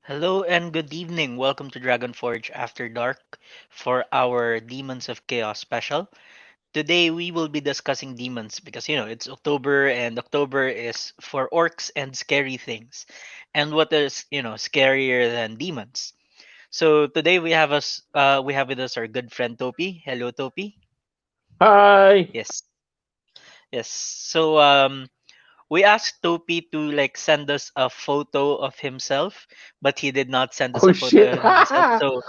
Hello and good evening. Welcome to Dragon Forge After Dark for our Demons of Chaos special. Today we will be discussing demons because it's October and October is for orcs and scary things. And what is, scarier than demons? So today we have with us our good friend Topee. Hello Topee. Hi. Yes. Yes. We asked Topee to like send us a photo of himself, but he did not send us Oh a photo shit. of himself.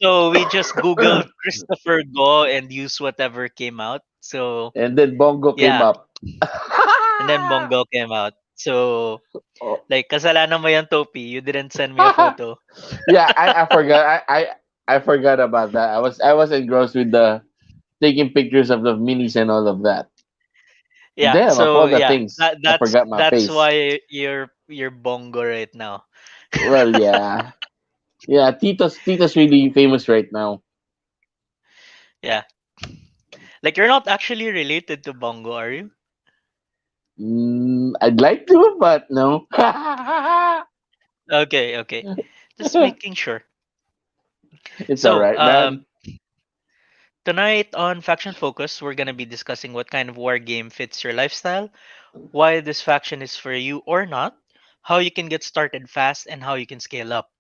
So we just Googled Christopher Go and used whatever came out. So And then Bongo came yeah, up. and then Bongo came out. So Oh. like kasalanan mo yan, Topi. You didn't send me a photo. Yeah, I forgot. I forgot about that. I was engrossed with the taking pictures of the minis and all of that. Yeah. Damn, of So all the yeah, things, that I that's forgot my that's face. why you're Bongo right now. Well, yeah. Yeah, Tito's really famous right now. Yeah. Like you're not actually related to Bongo, are you? I'd like to, but no. Okay, okay. Just making sure. It's all So, right, man. tonight on Faction Focus, we're going to be discussing what kind of war game fits your lifestyle, why this faction is for you or not, how you can get started fast, and how you can scale up.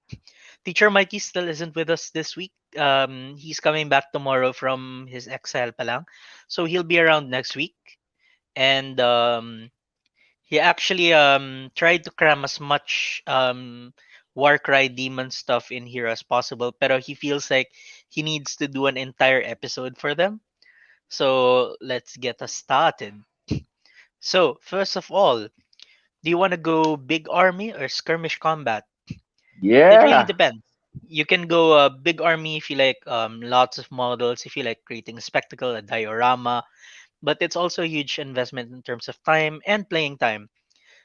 Teacher Mikey still isn't with us this week. He's coming back tomorrow from his exile palang. So he'll be around next week. And he actually tried to cram as much Warcry demon stuff in here as possible, pero he feels like he needs to do an entire episode for them. So let's get us started. So first of all, do you want to go big army or skirmish combat? It really Yeah. depends. You can go big army if you like lots of models, if you like creating a spectacle, a diorama, but it's also a huge investment in terms of time and playing time.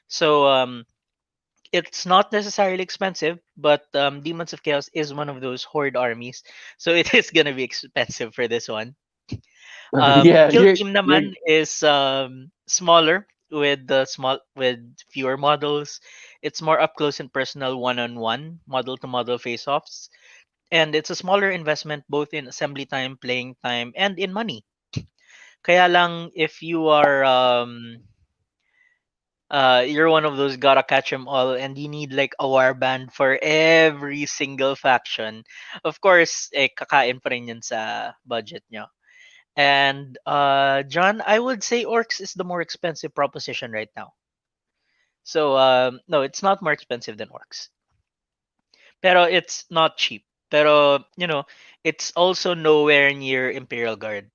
So it's not necessarily expensive, but Demons of Chaos is one of those horde armies, so it is gonna be expensive for this one. Yeah, Kill you're team you're naman is smaller with fewer models. It's more up close and personal one-on-one model to model face-offs, and it's a smaller investment both in assembly time, playing time, and in money. Kaya lang if you are you're one of those gotta catch 'em all and you need like a warband for every single faction. Of course, kakain pa rin yun sa budget nyo. And John, I would say Orcs is the more expensive proposition right now. So no, it's not more expensive than Orcs. Pero it's not cheap. Pero, it's also nowhere near Imperial Guard.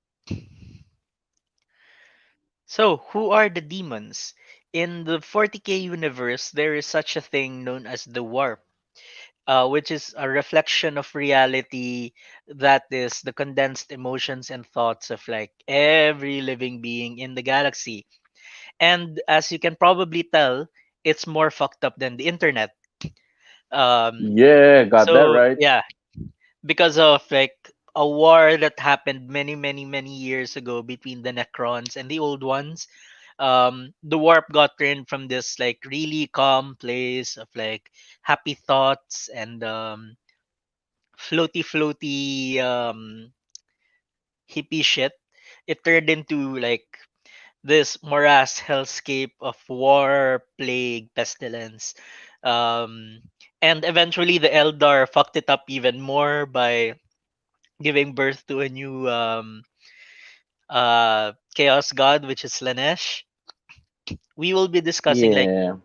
So, who are the demons? In the 40k universe, there is such a thing known as the warp, which is a reflection of reality that is the condensed emotions and thoughts of like every living being in the galaxy. And as you can probably tell, it's more fucked up than the internet. Um, yeah, got that so right. yeah, because of like a war that happened many, many, many years ago between the Necrons and the old ones. The warp got turned from this like really calm place of like happy thoughts and floaty floaty hippie shit. It turned into like this morass hellscape of war, plague, pestilence. Um, and eventually the Eldar fucked it up even more by giving birth to a new chaos god, which is Lanesh. We will be discussing like Yeah.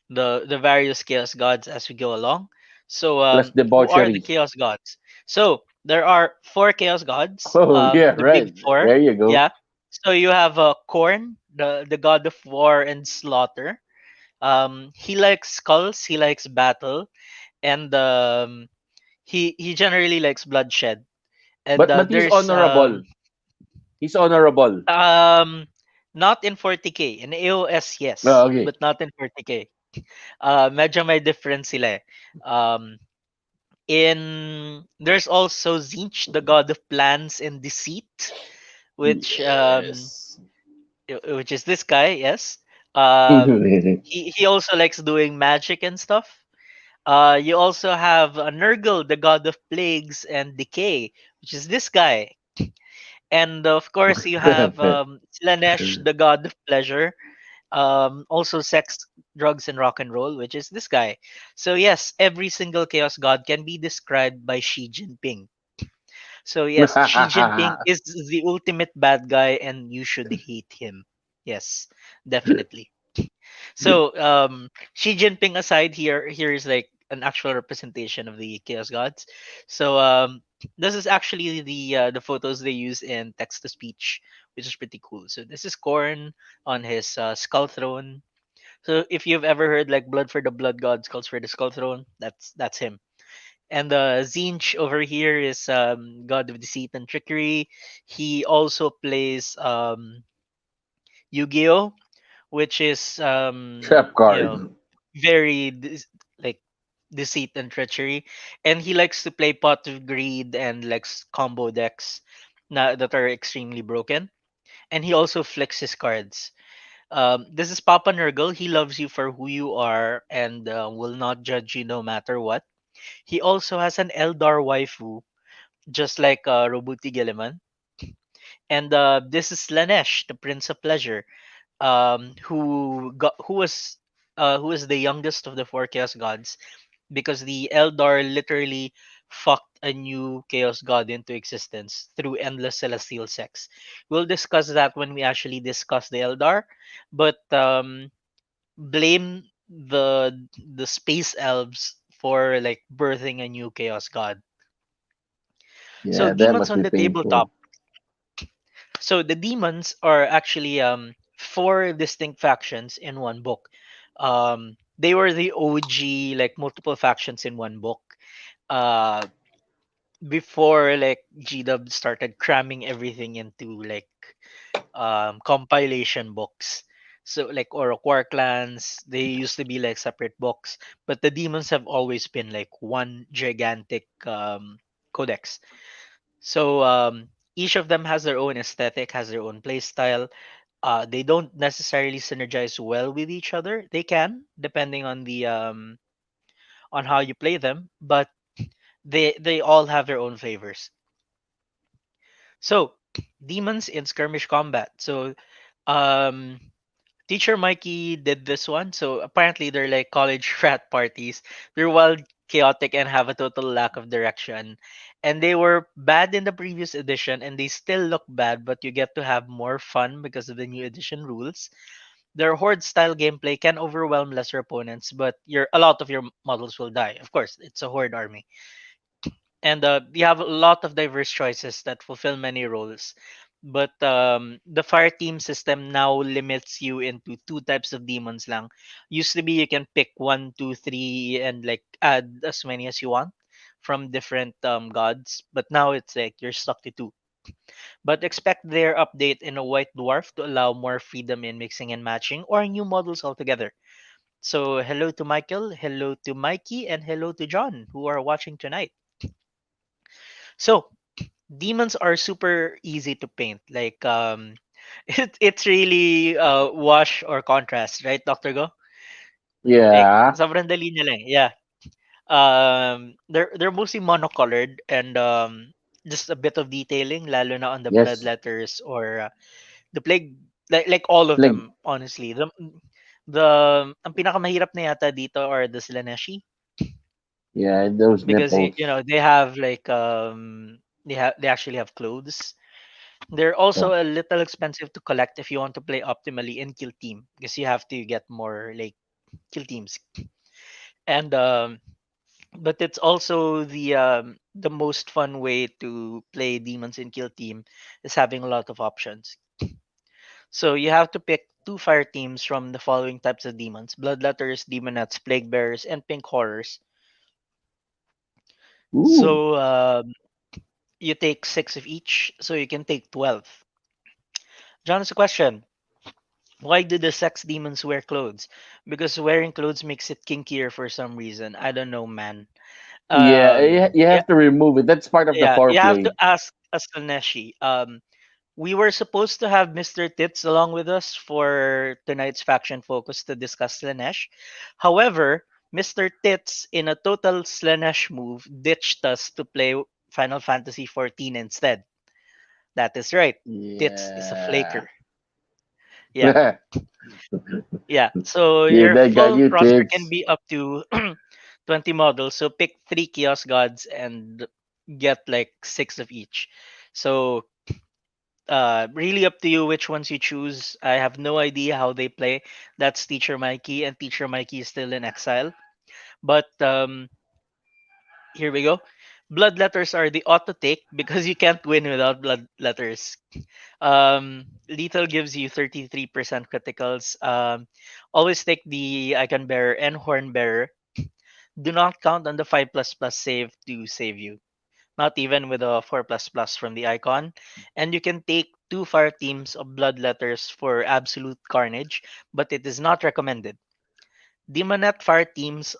the various chaos gods as we go along. So Plus who are the debauchery. chaos gods? So there are four chaos gods. Oh yeah, The big right. four. There you go. Yeah. So you have Korn, the god of war and slaughter. He likes skulls. He likes battle, and he generally likes bloodshed. And But he's there's honorable. He's honorable. um not in 40k. In AOS, yes, Oh, okay. but not in 40k. Medyo may difference sila eh. Um, in there's also Zinch, the god of plans and deceit, which Yes. which is this guy, yes. Yeah. He also likes doing magic and stuff. You also have Nurgle, the god of plagues and decay, which is this guy. And of course, you have Slanesh, the god of pleasure, also sex, drugs, and rock and roll, which is this guy. So yes, every single chaos god can be described by Xi Jinping. So yes, Xi Jinping is the ultimate bad guy, and you should hate him. Yes, definitely. So Xi Jinping aside, here is like an actual representation of the chaos gods. So this is actually the photos they use in text to speech, which is pretty cool. So this is Korn on his skull throne. So if you've ever heard like blood for the blood god, skulls for the skull throne, that's him. And Zinch over here is god of deceit and trickery. He also plays Yu-Gi-Oh, which is Trap card. very like deceit and treachery, and he likes to play pot of greed and likes combo decks that are extremely broken, and he also flicks his cards. This is Papa Nurgle. He loves you for who you are and will not judge you no matter what. He also has an Eldar waifu, just like Robuti Gilliman. And this is Lanesh, the Prince of Pleasure, who was the youngest of the four Chaos Gods, because the Eldar literally fucked a new Chaos God into existence through endless celestial sex. We'll discuss that when we actually discuss the Eldar, but blame the space elves for like birthing a new Chaos God. So Yeah, that demons must on be the tabletop. painful. So the demons are actually four distinct factions in one book. They were the OG like multiple factions in one book. Uh, Before like GW started cramming everything into like compilation books. So like Oroquar clans, they used to be like separate books, but the demons have always been like one gigantic codex. So each of them has their own aesthetic, has their own play style. They don't necessarily synergize well with each other. They can, depending on how you play them, but they all have their own flavors. So demons in skirmish combat. So um Teacher Mikey did this one. So apparently they're like college frat parties. They're wild, chaotic, and have a total lack of direction. And they were bad in the previous edition, and they still look bad, but you get to have more fun because of the new edition rules. Their horde style gameplay can overwhelm lesser opponents, but a lot of your models will die. Of course, it's a horde army, and you have a lot of diverse choices that fulfill many roles. But the fire team system now limits you into two types of demons lang. Used to be you can pick one, two, three, and like add as many as you want from different gods. But now it's like you're stuck to two. But expect their update in a white dwarf to allow more freedom in mixing and matching or new models altogether. So hello to Michael, hello to Mikey, and hello to John who are watching tonight. So demons are super easy to paint. Like it's really wash or contrast, right, Dr. Go? Like Yeah, sobrang dali niya lang. Yeah. They're mostly monocolored and just a bit of detailing lalo na on the blood yes, letters or the plague, like all of like them honestly. The ang pinakamahirap na yata dito are the Slaneshi yeah, those because nipples. they have like they actually have clothes. They're Yeah. also a little expensive to collect if you want to play optimally in kill team because you have to get more like kill teams. And but it's also the most fun way to play demons in kill team is having a lot of options. So you have to pick two fire teams from the following types of demons: bloodletters, demonettes, plague bearers, and pink horrors. Ooh. So you take six of each, so you can take 12. John, has a question. Why do the sex demons wear clothes? Because wearing clothes makes it kinkier for some reason. I don't know, man. Yeah, you Yeah, have to remove it. That's part of the yeah. You have to foreplay. ask Aslaneshi. We were supposed to have Mr. Tits along with us for tonight's faction focus to discuss Slanesh. However, Mr. Tits, in a total Slanesh move, ditched us to play Final Fantasy 14 instead. That is right. Tits is a Yeah. flaker. Yeah, yeah. So Yeah, your that got full you roster can tits. be up to 20 models. So pick three Chaos Gods and get like six of each. So really up to you which ones you choose. I have no idea how they play. That's Teacher Mikey, and Teacher Mikey is still in exile. But here we go. Blood letters are the auto take because you can't win without blood letters. Lethal gives you 33% criticals. Always take the icon bearer and horn bearer. Do not count on the 5 plus plus save to save you. Not even with a 4 plus plus from the icon. And you can take two fire teams of blood letters for absolute carnage, but it is not recommended. Demonet fire teams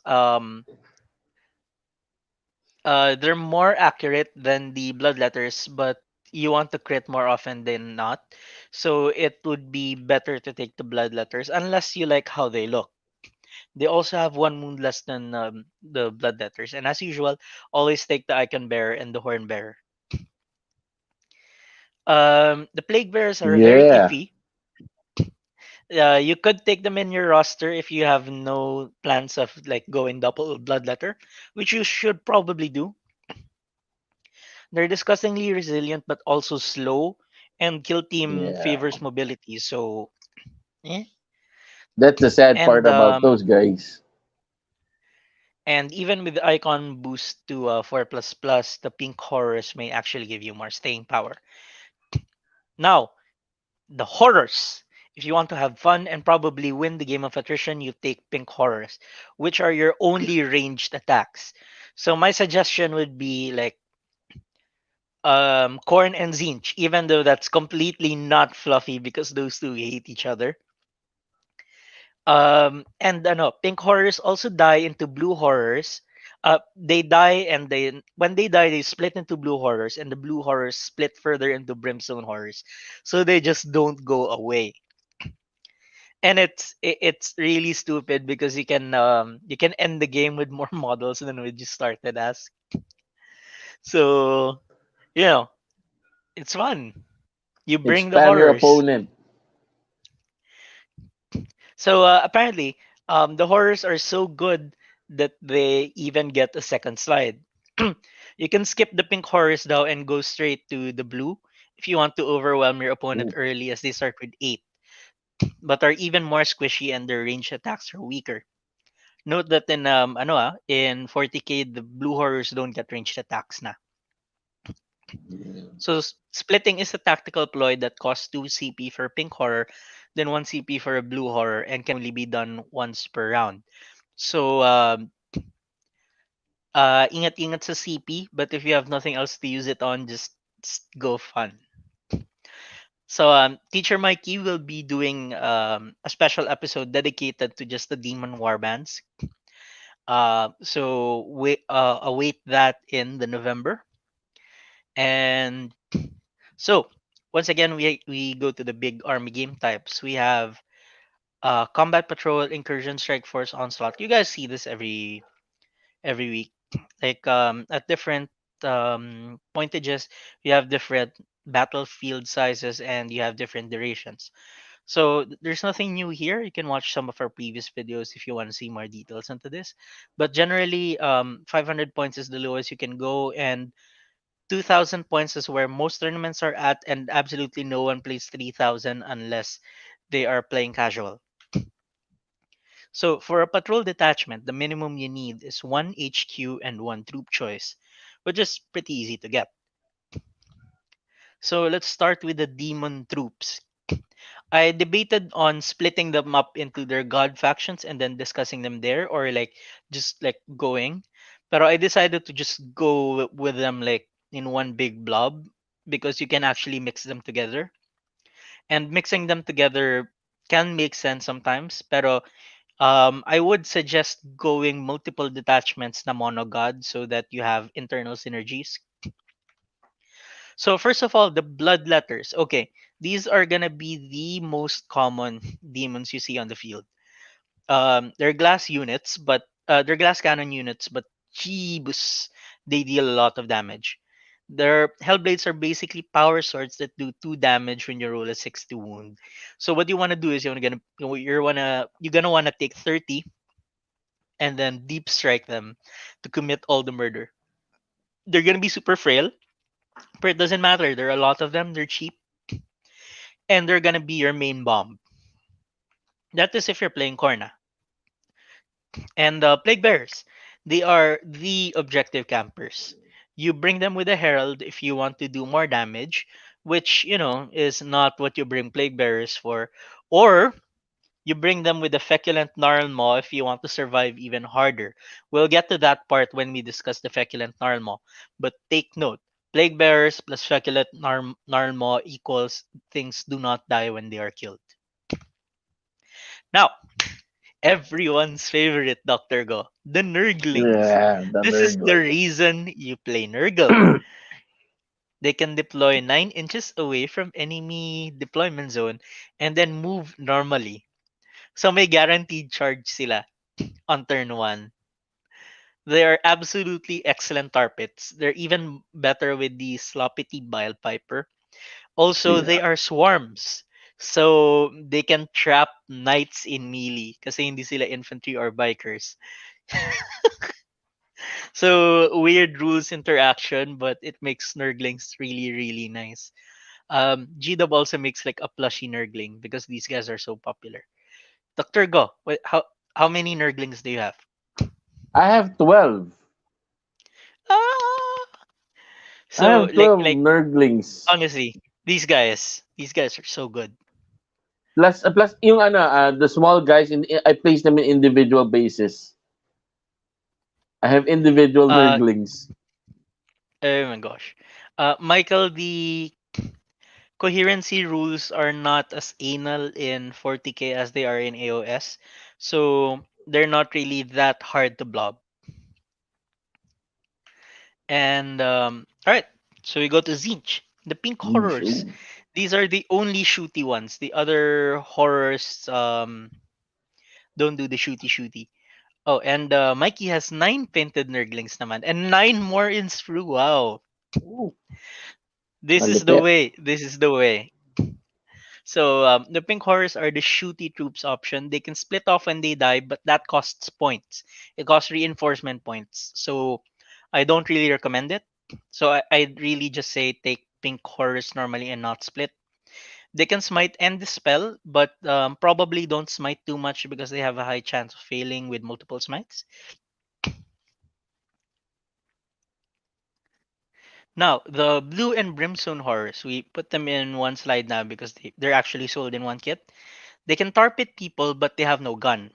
they're more accurate than the blood letters, but you want to crit more often than not. So it would be better to take the blood letters unless you like how they look. They also have one wound less than the blood letters. And as usual, always take the icon bearer and the horn bearer. The plague bearers are very Yeah. iffy. You could take them in your roster if you have no plans of like going double blood letter, which you should probably do. They're disgustingly resilient but also slow, and kill team Yeah. favors mobility. So, eh. That's the sad And part about those guys. even with the icon boost to 4 plus plus, the pink horrors may actually give you more staying power. Now, the horrors. If you want to have fun and probably win the game of attrition, you take pink horrors, which are your only ranged attacks. So my suggestion would be like Corn and Zinch, even though that's completely not fluffy because those two hate each other. And pink horrors also die into blue horrors. They die and they when they die they split into blue horrors, and the blue horrors split further into brimstone horrors. So they just don't go away. And it's really stupid because you can end the game with more models than what you started as. So, you know, it's fun. You It's bring the spam your horrors. opponent. So apparently, the horrors are so good that they even get a second slide. You can skip the pink horrors though and go straight to the blue if you want to overwhelm your opponent Ooh. early, as they start with 8, but are even more squishy and their range attacks are weaker. Note that in 40k the blue horrors don't get ranged attacks na. So splitting is a tactical ploy that costs 2 CP for pink horror, then 1 CP for a blue horror, and can only be done once per round. So ingat-ingat sa CP, but if you have nothing else to use it on, just go fun. So Teacher Mikey will be doing a special episode dedicated to just the demon warbands. So await that in the November. And so once again, we go to the big army game types. We have combat patrol, incursion, strike force, onslaught. You guys see this every week. Like at different pointages, you have different battlefield sizes and you have different durations. So there's nothing new here. You can watch some of our previous videos if you want to see more details into this. But generally, 500 points is the lowest you can go, and 2,000 points is where most tournaments are at, and absolutely no one plays 3,000 unless they are playing casual. So for a patrol detachment, the minimum you need is one HQ and one troop choice, which is pretty easy to get. So let's start with the demon troops. I debated on splitting them up into their god factions and then discussing them there, or like just like going. But I decided to just go with them like in one big blob because you can actually mix them together. And mixing them together can make sense sometimes, pero I would suggest going multiple detachments na mono god so that you have internal synergies. So first of all, the blood letters. Okay, these are gonna be the most common demons you see on the field. They're glass units, but They're glass cannon units, but jeebus, they deal a lot of damage. Their Hellblades are basically power swords that do 2 damage when you roll a 60 wound. So what you want to do is you're gonna wanna take 30 and then deep strike them to commit all the murder. They're gonna be super frail, but it doesn't matter. There are a lot of them. They're cheap, and they're gonna be your main bomb. That is if you're playing Corna. And Plague Bearers, they are the objective campers. You bring them with a Herald if you want to do more damage, which, is not what you bring Plague Bearers for. Or you bring them with a Feculent Gnarl Maw if you want to survive even harder. We'll get to that part when we discuss the Feculent Gnarl Maw. But take note, Plague Bearers plus Feculent Gnarl Maw equals things do not die when they are killed. Now, everyone's favorite Dr. Go, the Nurglings. Yeah, the This is the nerd. reason you play Nurgle. They can deploy 9 inches away from enemy deployment zone and then move normally. So may guaranteed charge sila on turn 1. They are absolutely excellent tarpets. They're even better with the Sloppity Bile Piper. Also, Yeah. they are swarms. So they can trap knights in melee kasi hindi sila infantry or bikers. So weird rules interaction, but it makes Nurglings really, really nice. GW also makes like a plushy Nurgling because these guys are so popular. Doctor Go, how many Nurglings do you have? I have 12. Ah, I so have like 12 like nerdlings. honestly, these guys are so good. Plus yung ano, the small guys, I place them in individual bases. I have individual Uh, nerdlings. oh my gosh, Michael, the coherency rules are not as anal in 40k as they are in AOS, so they're not really that hard to blob. And all right, so we go to Zinch, the pink Yeesh, horrors. ooh. These are the only shooty ones. The other horrors don't do the shooty shooty. Oh, and Mikey has 9 painted Nurglings naman, and 9 more in Sprue. Wow, Ooh, this is the malupit. way. This is the way. So the pink horrors are the shooty troops option. They can split off when they die, but that costs points. It costs reinforcement points. So I don't really recommend it. So I'd really just say take pink horrors normally and not split. They can smite and dispel, but probably don't smite too much because they have a high chance of failing with multiple smites. Now, the blue and brimstone horrors, we put them in one slide now because they're actually sold in one kit. They can target people, but they have no gun.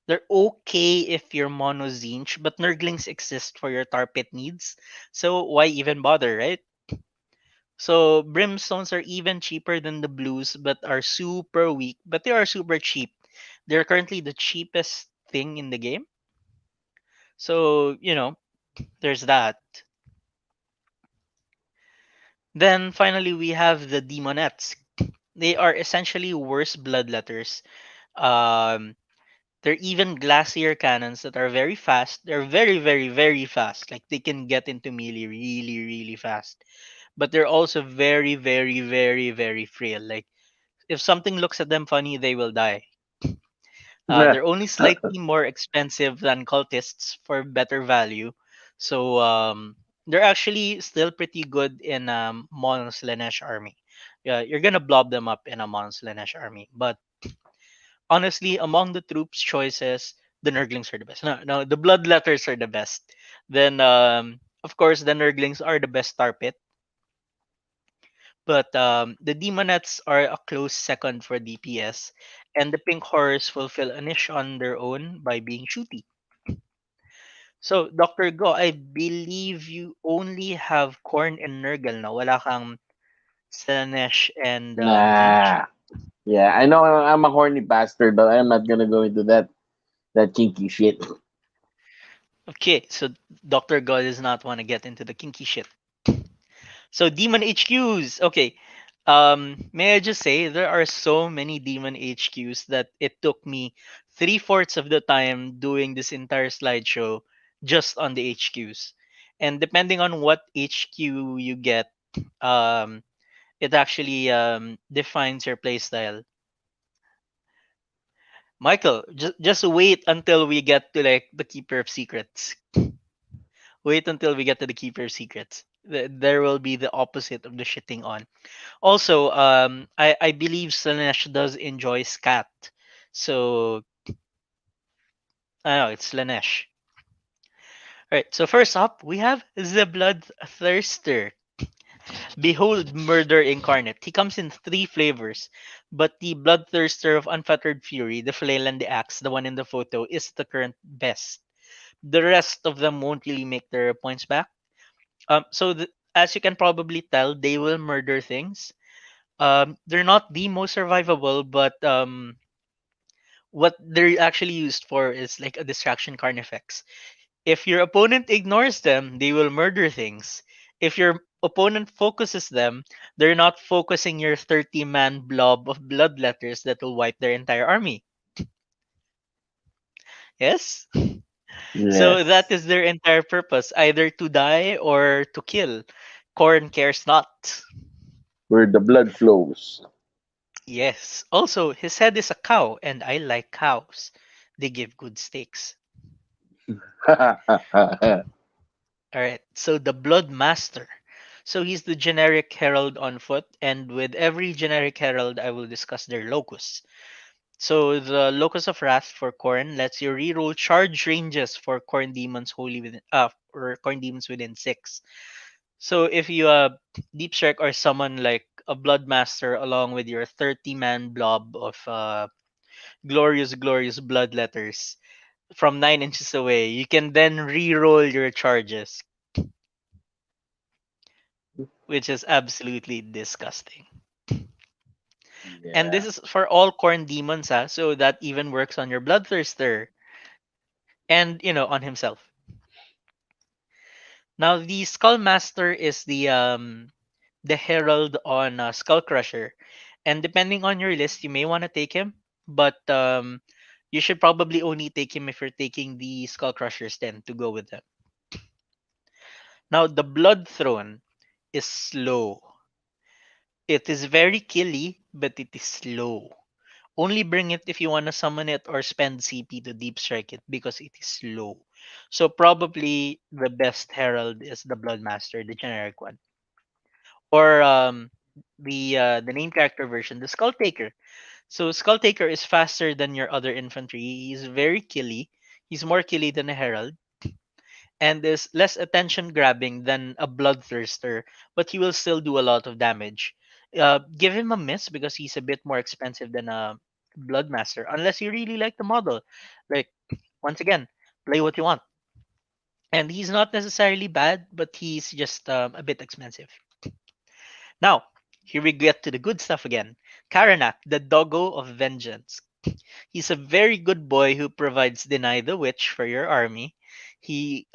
They're okay if you're mono Zinch, but Nurglings exist for your tar pit needs. So why even bother, right? So Brimstones are even cheaper than the blues, but are super weak. But they are super cheap. They're currently the cheapest thing in the game. So, there's that. Then finally we have the Demonettes. They are essentially worse bloodletters. Um, They're even glacier cannons that are very fast. They're very, very, very fast. Like they can get into melee really, really fast. But they're also very, very, very, very frail. Like if something looks at them funny, they will die. They're only slightly more expensive than cultists for better value. So they're actually still pretty good in Mons Lanesh army. Yeah, you're gonna blob them up in a Mons Lanesh army, but honestly, among the troops choices, the Nurglings are the best. No, no, the Bloodletters are the best. Then, of course, the Nurglings are the best tar pit. But the Demonettes are a close second for DPS, and the Pink Horrors fulfill a niche on their own by being shooty. So, Dr. Go, I believe you only have Corn and Nurgle now. Wala kang Slanesh and Zinch. Nah. Yeah, I know I'm a horny bastard, but I'm not gonna go into that kinky shit. Okay, so Dr. God does not want to get into the kinky shit. So Demon HQs. Okay. May I just say there are so many demon HQs that it took me three-fourths of the time doing this entire slideshow just on the HQs. And depending on what HQ you get, um, it actually defines your playstyle. Michael, just wait until we get to like the Keeper of Secrets. Wait until we get to the Keeper of Secrets. There will be the opposite of the shitting on. Also, I believe Slanesh does enjoy scat. So, I know, it's Slanesh. Alright, so first up, we have the Bloodthirster. Behold Murder Incarnate. He comes in three flavors, but the Bloodthirster of Unfettered Fury, the Flail and the Axe, the one in the photo, is the current best. The rest of them won't really make their points back. As you can probably tell, they will murder things. They're not the most survivable, but what they're actually used for is like a distraction carnifex. If your opponent ignores them, they will murder things. If your opponent focuses them, they're not focusing your 30-man blob of bloodletters that will wipe their entire army. Yes? So that Yes. is their entire purpose, either to die or to kill. Korn cares not. Where the blood flows. Yes. Also, his head is a cow, and I like cows. They give good steaks. All right. So the Blood Master. So he's the generic herald on foot, and with every generic herald, I will discuss their locus. So the locus of wrath for Corn lets you reroll charge ranges for Corn demons wholly within or Corn demons within 6. So if you deep strike or summon like a Blood Master along with your 30-man blob of glorious blood letters from 9 inches away, you can then re-roll your charges, which is absolutely disgusting. And Yeah. this is for all corn demons, so that even works on your bloodthirster and on himself. Now the Skullmaster is the herald on Skull Crusher, and depending on your list, you may want to take him, but you should probably only take him if you're taking the Skull Crushers then to go with them. Now the Blood Throne is slow. It is very killy, but it is slow. Only bring it if you want to summon it or spend CP to deep strike it because it is slow. So probably the best herald is the Bloodmaster, the generic one, or the name character version, the Skull Taker. So Skull Taker is faster than your other infantry. He's very killy. He's more killy than a herald and is less attention grabbing than a bloodthirster, but he will still do a lot of damage. Give him a miss because he's a bit more expensive than a bloodmaster, unless you really like the model. Like once again, play what you want. And he's not necessarily bad, but he's just a bit expensive. Now, here we get to the good stuff again. Karanak, the doggo of vengeance. He's a very good boy who provides Deny the Witch for your army. He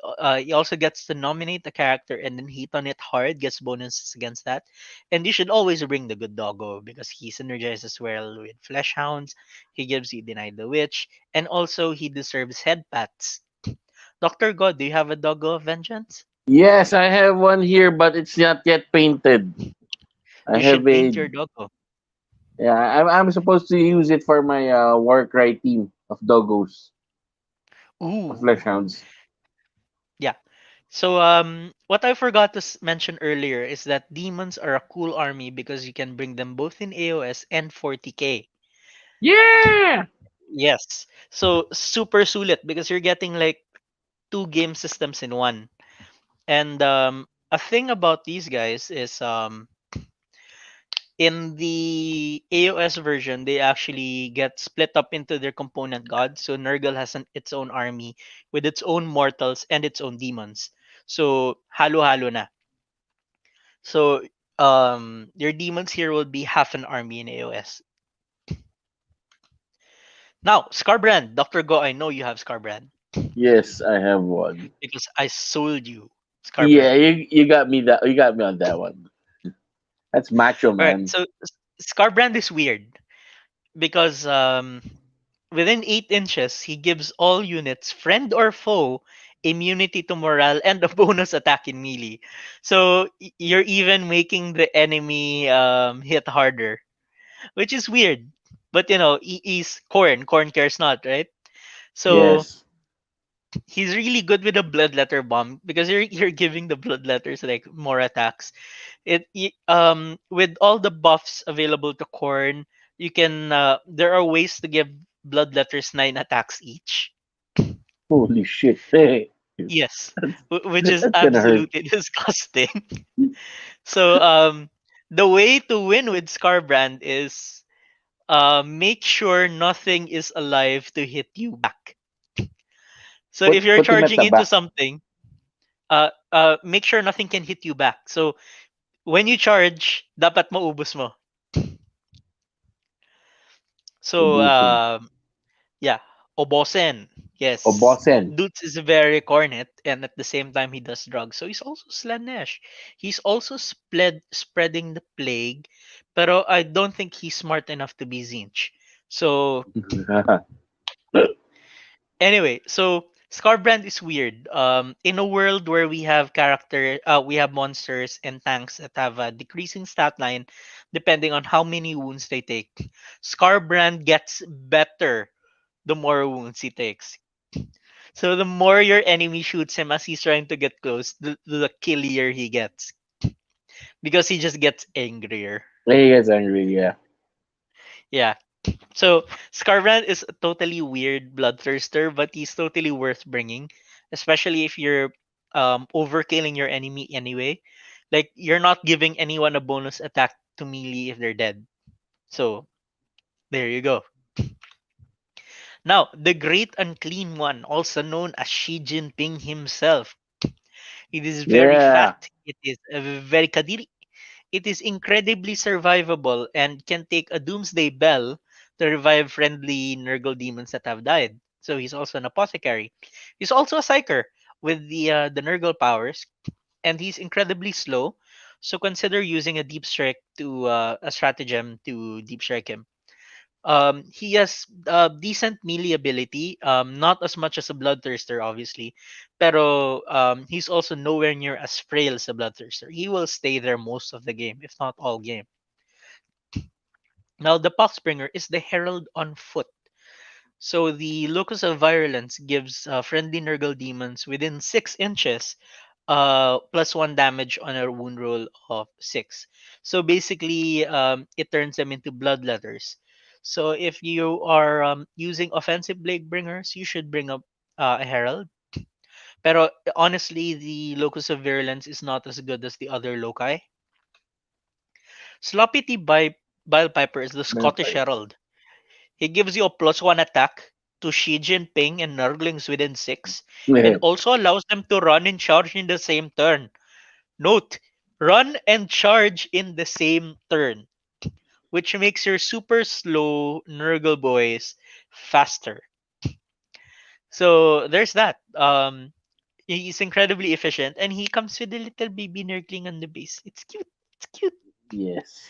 also gets to nominate a character and then hit on it hard, gets bonuses against that. And you should always bring the good doggo because he synergizes well with Flesh Hounds. He gives you Deny the Witch, and also he deserves head pats. Dr. God, do you have a doggo of vengeance? Yes, I have one here, but it's not yet painted. I You have should paint a your doggo. yeah. I'm supposed to use it for my Warcry team of doggos of Ooh. flesh hounds. Yeah. So what I forgot to mention earlier is that demons are a cool army because you can bring them both in AOS and 40k. Yeah. Yes. So super sulit because you're getting like two game systems in one. And a thing about these guys is in the AOS version they actually get split up into their component gods. So Nurgle has its own army with its own mortals and its own demons. So halo-halo na. So your demons here will be half an army in AOS. Now, Scarbrand, Dr. Go, I know you have Scarbrand Yes, I have one. because I sold you Yeah, Scarbrand. you got me that you got me on that one. That's macho, All right, man. so Scarbrand is weird because within 8 inches, he gives all units, friend or foe, immunity to morale and a bonus attack in melee. So you're even making the enemy hit harder, which is weird. But he's corn. Corn cares not, right? So Yes. he's really good with a bloodletter bomb because you're giving the bloodletters like more attacks. With all the buffs available to corn, you can there are ways to give bloodletters 9 attacks each. Holy shit. Hey, Yes, that's, which is that's gonna hurt. absolutely disgusting. So the way to win with Scarbrand is make sure nothing is alive to hit you back. So if you're Put him at charging the into back. something, make sure nothing can hit you back. So when you charge, dapat maubos mo. So Ubusin. yeah, Obosen. O Yes, bossen. Dutz is very cornet, and at the same time he does drugs. So he's also Slanesh. He's also spreading the plague, pero I don't think he's smart enough to be Zinch. So anyway, so Scarbrand is weird. In a world where we have monsters and tanks that have a decreasing stat line, depending on how many wounds they take. Scarbrand gets better the more wounds he takes. So the more your enemy shoots him as he's trying to get close, the killier he gets because he just gets angrier. He gets angry, yeah. Yeah. So Scarbrand is a totally weird bloodthirster, but he's totally worth bringing, especially if you're overkilling your enemy anyway. Like you're not giving anyone a bonus attack to melee if they're dead. So there you go. Now, the Great Unclean One, also known as Xi Jinping himself. It is very Yeah. fat. It is very kadiri. It is incredibly survivable and can take a doomsday bell to revive friendly Nurgle demons that have died. So he's also an apothecary. He's also a psyker with the Nurgle powers, and he's incredibly slow. So consider using a deep strike to a stratagem to deep strike him. He has decent melee ability, not as much as a bloodthirster, obviously, pero he's also nowhere near as frail as a bloodthirster. He will stay there most of the game, if not all game. Now, the Poxbringer is the Herald on foot. So the Locus of Virulence gives friendly Nurgle demons within 6 inches +1 damage on a wound roll of 6. So basically, it turns them into bloodletters. So if you are using offensive blade bringers, you should bring up a herald. Pero honestly, the Locus of Virulence is not as good as the other loci. Sloppy T Bile Piper is the Scottish Vampire. Herald. He gives you a +1 attack to Xi Jinping and Nurglings within 6, and Yeah. also allows them to run and charge in the same turn. Note, run and charge in the same turn, which makes your super slow Nurgle boys faster. So there's that. He's incredibly efficient, and he comes with a little baby Nurgling on the base. It's cute. It's cute. Yes.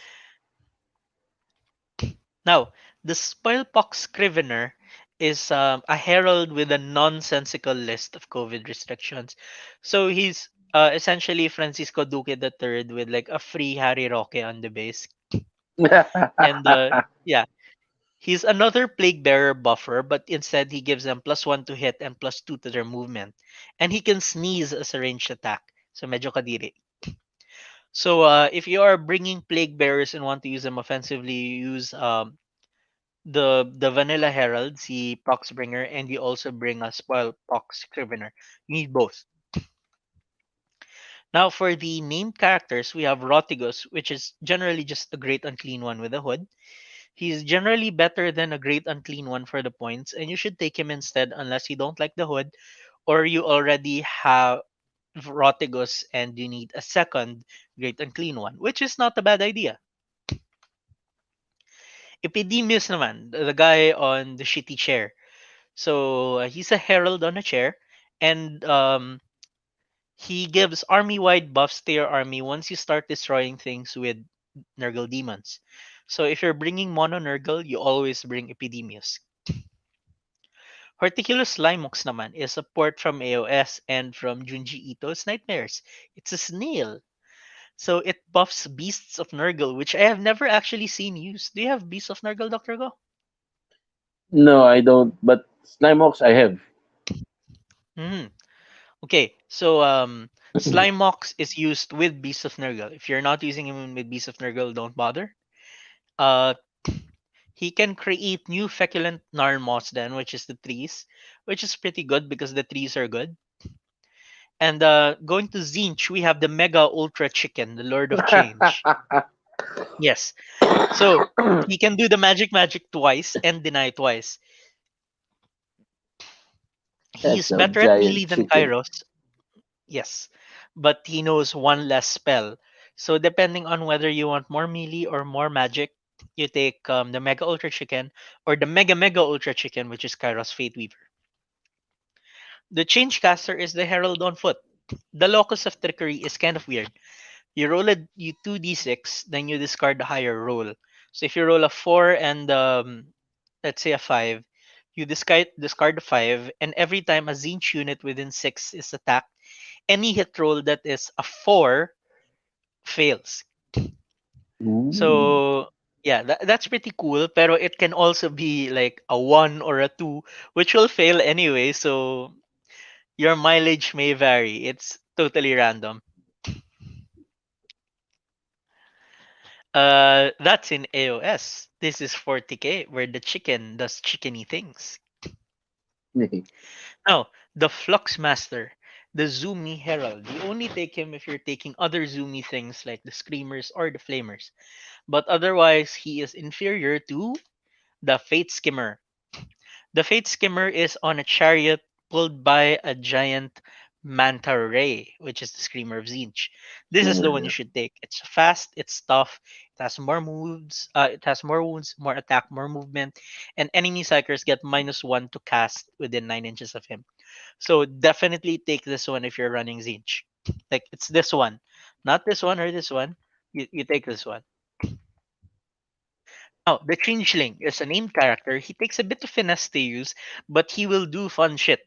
Now, the Spoilpox Scrivener is a herald with a nonsensical list of COVID restrictions. So he's essentially Francisco Duque the Third with like a free Harry Roque on the base. And yeah, he's another Plague Bearer buffer, but instead he gives them +1 to hit and +2 to their movement. And he can sneeze as a ranged attack. So medyo kadiri. So if you are bringing Plague Bearers and want to use them offensively, you use the Vanilla Herald, the Poxbringer, and you also bring a Spoil Pox Scrivener. You need both. Now for the named characters, we have Rotigos, which is generally just a great unclean one with a hood. He's generally better than a great unclean one for the points, and you should take him instead unless you don't like the hood or you already have Rotigos and you need a second great unclean one, which is not a bad idea. Epidemius naman, the guy on the shitty chair. So he's a herald on a chair, and he gives army-wide buffs to your army once you start destroying things with. Nurgle demons. So if you're bringing mono Nurgle, you always bring Epidemius. Horticulus Limox naman is a port from AOS and from Junji Ito's Nightmares. It's a snail. So it buffs Beasts of Nurgle, which I have never actually seen used. Do you have Beasts of Nurgle, Dr. Go? No, I don't. But Slimeox, I have. Hmm. Okay, so Slimemox is used with Beasts of Nurgle. If you're not using him with Beasts of Nurgle, don't bother. Uh, he can create new feculent Narmos then, which is the trees, which is pretty good because the trees are good. And going to Zinch, we have the Mega Ultra Chicken, the Lord of Change. Yes, so he can do the magic twice and deny twice. That's He's a better at giant melee than chicken. Kairos, yes, but he knows one less spell. So depending on whether you want more melee or more magic, you take the Mega Ultra Chicken or the Mega Ultra Chicken, which is Kairos Fate Weaver. The Change Caster is the Herald on foot. The Locus of Trickery is kind of weird. You roll you 2d6, then you discard the higher roll. So if you roll a 4 and let's say a 5, you discard the 5, and every time a Zinch unit within 6 is attacked, any hit roll that is a 4 fails. Ooh. So yeah, that's pretty cool. Pero it can also be like a 1 or a 2, which will fail anyway. So your mileage may vary. It's totally random. That's in AOS. This is 40k, where the chicken does chickeny things. Now, the Flux Master, the Zoomy Herald. You only take him if you're taking other Zoomy things like the Screamers or the Flamers. But otherwise, he is inferior to the Fate Skimmer. The Fate Skimmer is on a chariot pulled by a giant manta ray, which is the Screamer of Zinch. This is the one you should take. It's fast, it's tough, it has more moves, it has more wounds, more attack, more movement, and enemy psychers get -1 to cast within 9 inches of him. So definitely take this one if you're running Zinch. Like it's this one, not this one or this one. You take this one. Now, the Changeling is a named character. He takes a bit of finesse to use, but he will do fun shit.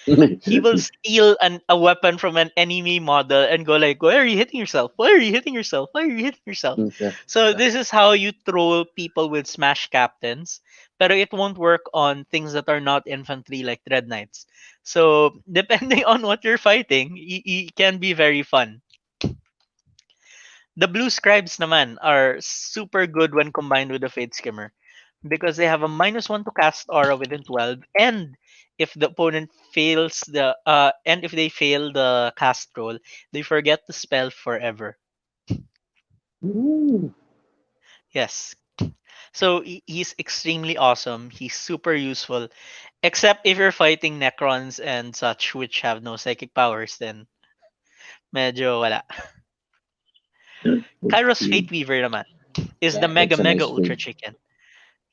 He will steal a weapon from an enemy model and go like, "Why are you hitting yourself? Why are you hitting yourself? Why are you hitting yourself?" So this is how you troll people with Smash Captains, but it won't work on things that are not infantry like Dread Knights. So depending on what you're fighting, it can be very fun. The Blue Scribes naman are super good when combined with the Fate Skimmer because they have a -1 to cast aura within 12, and if the opponent fails and if they fail the cast roll, they forget the spell forever. Ooh. Yes. So he's extremely awesome. He's super useful. Except if you're fighting Necrons and such which have no psychic powers, then medyo wala. Kairos Okay. Fate Weaver naman is the Yeah, that's a Mega nice Ultra thing. Chicken.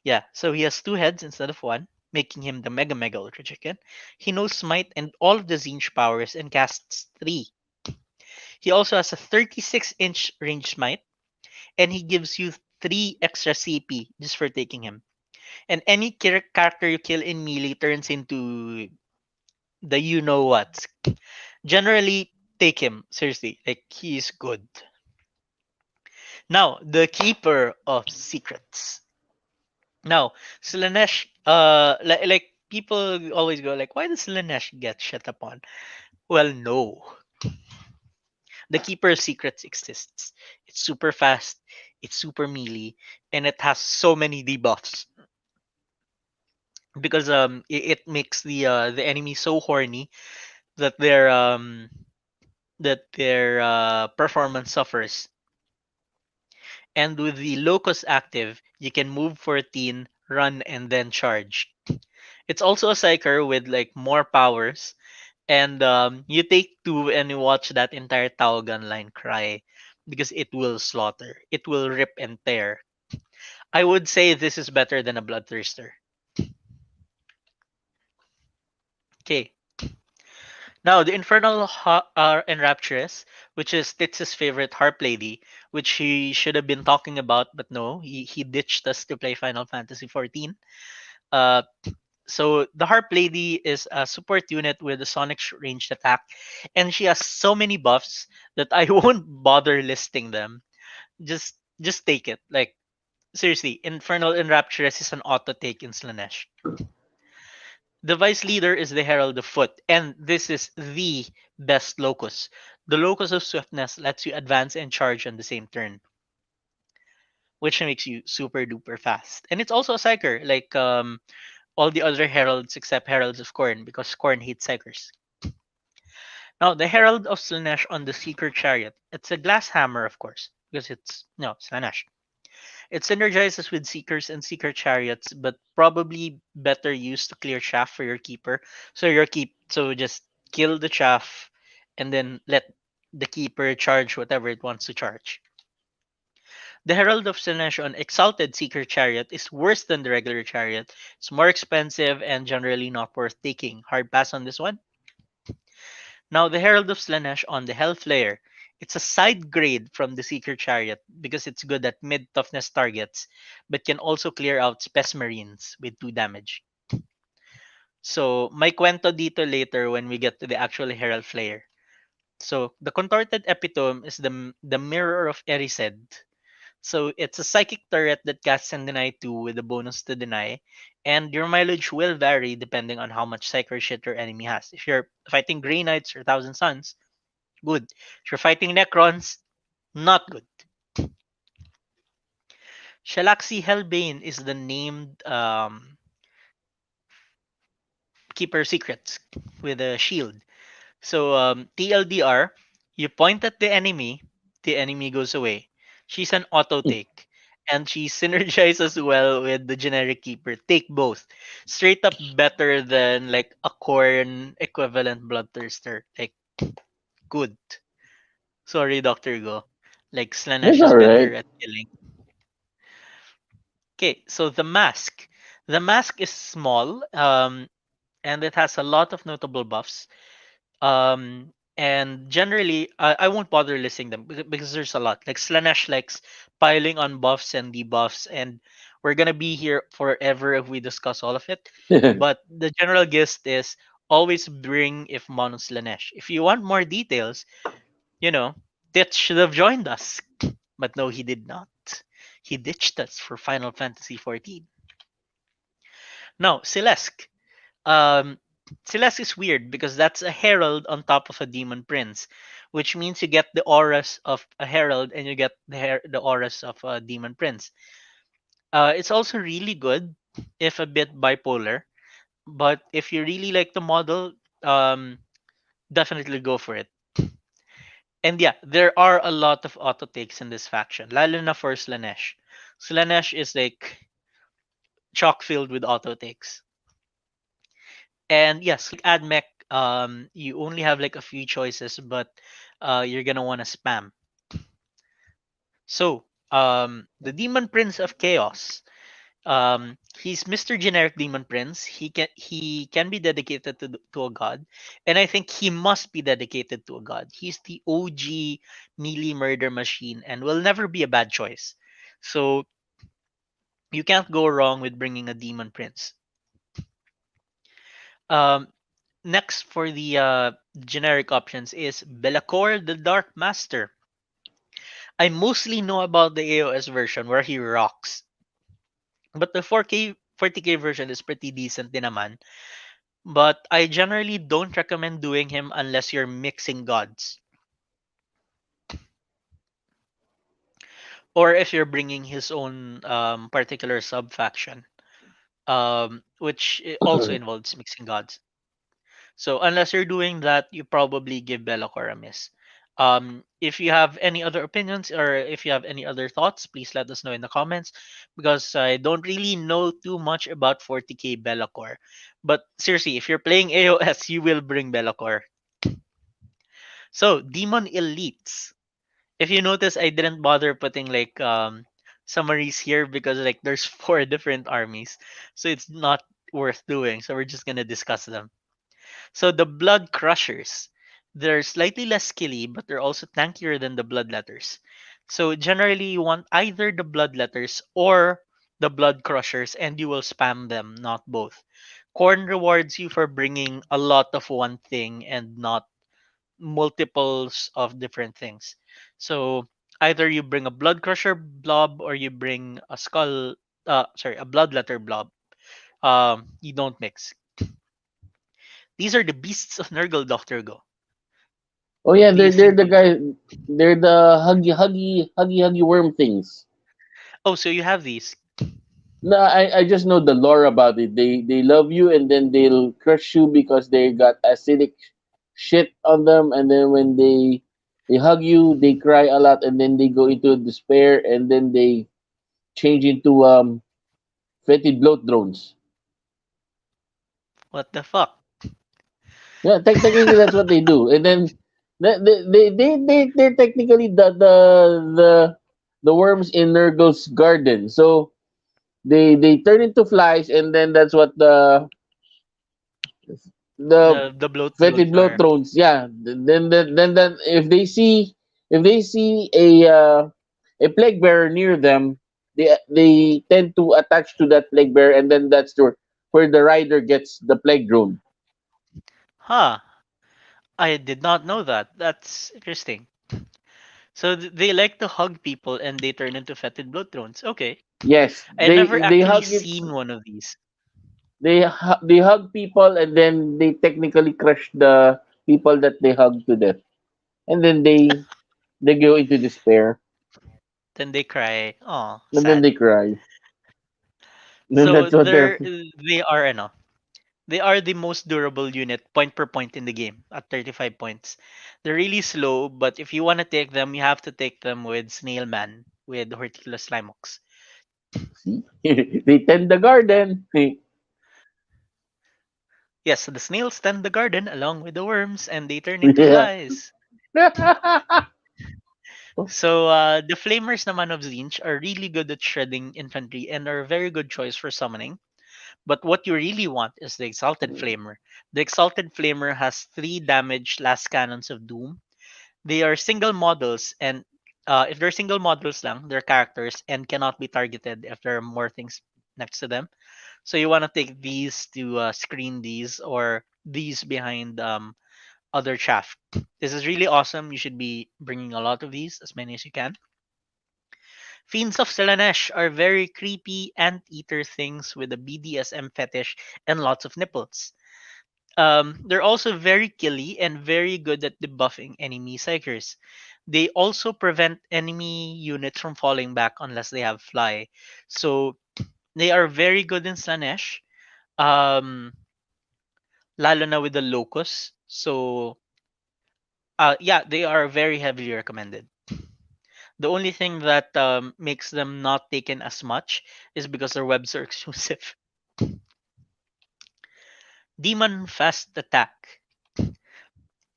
Yeah, so he has two heads instead of one, making him the Mega Ultra Chicken. He knows Smite and all of the Zinch powers and casts 3. He also has a 36-inch range Smite, and he gives you 3 extra CP just for taking him. And any character you kill in melee turns into the you know what. Generally, take him. Seriously, like he's good. Now, the Keeper of Secrets. Now, Slanesh, like people always go like, why does Slanesh get shit upon? Well, no, the Keeper of Secrets exists. It's super fast, it's super melee, and it has so many debuffs because it makes the enemy so horny that their performance suffers. And with the Locus active, you can move 14, run, and then charge. It's also a psyker with like more powers, and you take two and you watch that entire Taugan line cry because it will slaughter, it will rip and tear. I would say this is better than a Bloodthirster. Okay, now the Infernal Enrapturess, which is Titz's favorite harp lady, which he should have been talking about, but no, he ditched us to play Final Fantasy 14. Uh, so the Harp Lady is a support unit with a Sonic ranged attack, and she has so many buffs that I won't bother listing them. Just take it. Like seriously, Infernal Enrapturous is an auto take in Slanesh. The Vice Leader is the Herald of Foot, and this is the best locus. The locus of Swiftness lets you advance and charge on the same turn, which makes you super duper fast. And it's also a psyker, like all the other heralds except Heralds of Khorne, because Khorne hates psykers. Now, the Herald of Slanesh on the Seeker Chariot. It's a glass hammer, of course, because it's no Slanesh. It synergizes with Seekers and Seeker Chariots, but probably better used to clear chaff for your keeper. So just kill the chaff and then let the keeper charge whatever it wants to charge. The Herald of Slanesh on Exalted Seeker Chariot is worse than the regular chariot. It's more expensive and generally not worth taking. Hard pass on this one. Now, the Herald of Slanesh on the Hellflayer. It's a side grade from the Seeker Chariot because it's good at mid toughness targets, but can also clear out Spec Marines with 2 damage. So, may kwento dito later when we get to the actual Herald Flayer. So, the Contorted Epitome is the Mirror of Erised. So, it's a psychic turret that casts and deny 2 with a bonus to deny, and your mileage will vary depending on how much psycho shit your enemy has. If you're fighting Grey Knights or Thousand Suns, good. If you're fighting Necrons, not good. Shalaxi Hellbane is the named keeper secrets with a shield. So TLDR, you point at the enemy goes away. She's an auto take. And she synergizes well with the generic keeper. Take both. Straight up better than like a corn equivalent bloodthirster. Like good. Sorry, Dr. Go. Like It's Slanesh is all better right. at killing. Okay, so the mask. The mask is small, and it has a lot of notable buffs. And generally, I won't bother listing them because there's a lot. Like Slanesh likes piling on buffs and debuffs, and we're gonna be here forever if we discuss all of it. But the general gist is always bring if mono Slanesh. If you want more details, you know, Titch should have joined us. But no, he did not. He ditched us for Final Fantasy 14. Now, Celeste. Um, Celeste is weird because that's a herald on top of a demon prince, which means you get the auras of a herald and you get the auras of a demon prince. It's also really good if a bit bipolar, but if you really like the model, definitely go for it. And yeah, there are a lot of auto takes in this faction, lalo na for Slanesh. Slanesh is like chock filled with auto takes. And yes, like AdMech, you only have like a few choices, but you're gonna want to spam. So, the Demon Prince of Chaos. He's Mr. Generic Demon Prince. He can be dedicated to a god, and I think he must be dedicated to a god. He's the OG melee murder machine, and will never be a bad choice. So you can't go wrong with bringing a Demon Prince. Um, Next for the generic options is Belacor the Dark Master. I mostly know about the AOS version where he rocks, but the 4K 40K version is pretty decent din naman. But I generally don't recommend doing him unless you're mixing gods, or if you're bringing his own particular sub faction, which also involves mixing gods. So unless you're doing that, you probably give Belacor a miss. If you have any other opinions or if you have any other thoughts, please let us know in the comments because I don't really know too much about 40k Belacor. But seriously, if you're playing AOS, you will bring Belacor. So Demon Elites. If you notice, I didn't bother putting like summaries here because like there's 4 different armies, so it's not worth doing. So we're just gonna discuss them. So the Blood Crushers, they're slightly less skilly, but they're also tankier than the Bloodletters. So generally, you want either the blood letters or the blood crushers, and you will spam them, not both. Corn rewards you for bringing a lot of one thing and not multiples of different things. So either you bring a blood crusher blob or you bring a skull, sorry, a blood letter blob. You don't mix. These are the beasts of Nurgle, Doctor Go. Oh yeah, Do you they're think? the guys. They're the huggy worm things. Oh, so you have these. No, I just know the lore about it. They love you and then they'll crush you because they got acidic shit on them, and then when they hug you, they cry a lot, and then they go into despair, and then they change into fetid bloat drones. What the fuck? Yeah, technically that's what they do, and then they're technically the worms in Nurgle's garden. So they turn into flies, and then that's what the The bloat drones fetid bloat are. drones. Yeah, then if they see a plague bearer near them, they tend to attach to that plague bearer, and then that's where the rider gets the plague drone. Huh. I did not know that. That's interesting. So they like to hug people and they turn into fetid blood drones. Okay. Yes, I never they actually hug it. seen one of these. They hug people, and then they technically crush the people that they hug to death, and then they go into despair, Then they cry. Oh, and then sad. they cry. Then So that's what they're. they are ano. They are the most durable unit point per point in the game at 35 points. They're really slow, but if you want to take them, you have to take them with Snail Man with Horticulus Slimox. See, they tend the garden. Yes, the snails tend the garden along with the worms and they turn into Yeah. flies. So the flamers naman of Zinch are really good at shredding infantry and are a very good choice for summoning. But what you really want is the Exalted Flamer. The Exalted Flamer has 3 damage last cannons of Doom. They are single models, and if they're single models lang, they're characters and cannot be targeted if there are more things next to them. So you want to take these to screen these or these behind other chaff. This is really awesome. You should be bringing a lot of these, as many as you can. Fiends of Selanesh are very creepy anteater things with a BDSM fetish and lots of nipples. They're also very killy and very good at debuffing enemy psychers. They also prevent enemy units from falling back unless they have fly. So they are very good in Slanesh. Um, Lalo na with the locust. So yeah, they are very heavily recommended. The only thing that makes them not taken as much is because their webs are exclusive. Demon Fast Attack.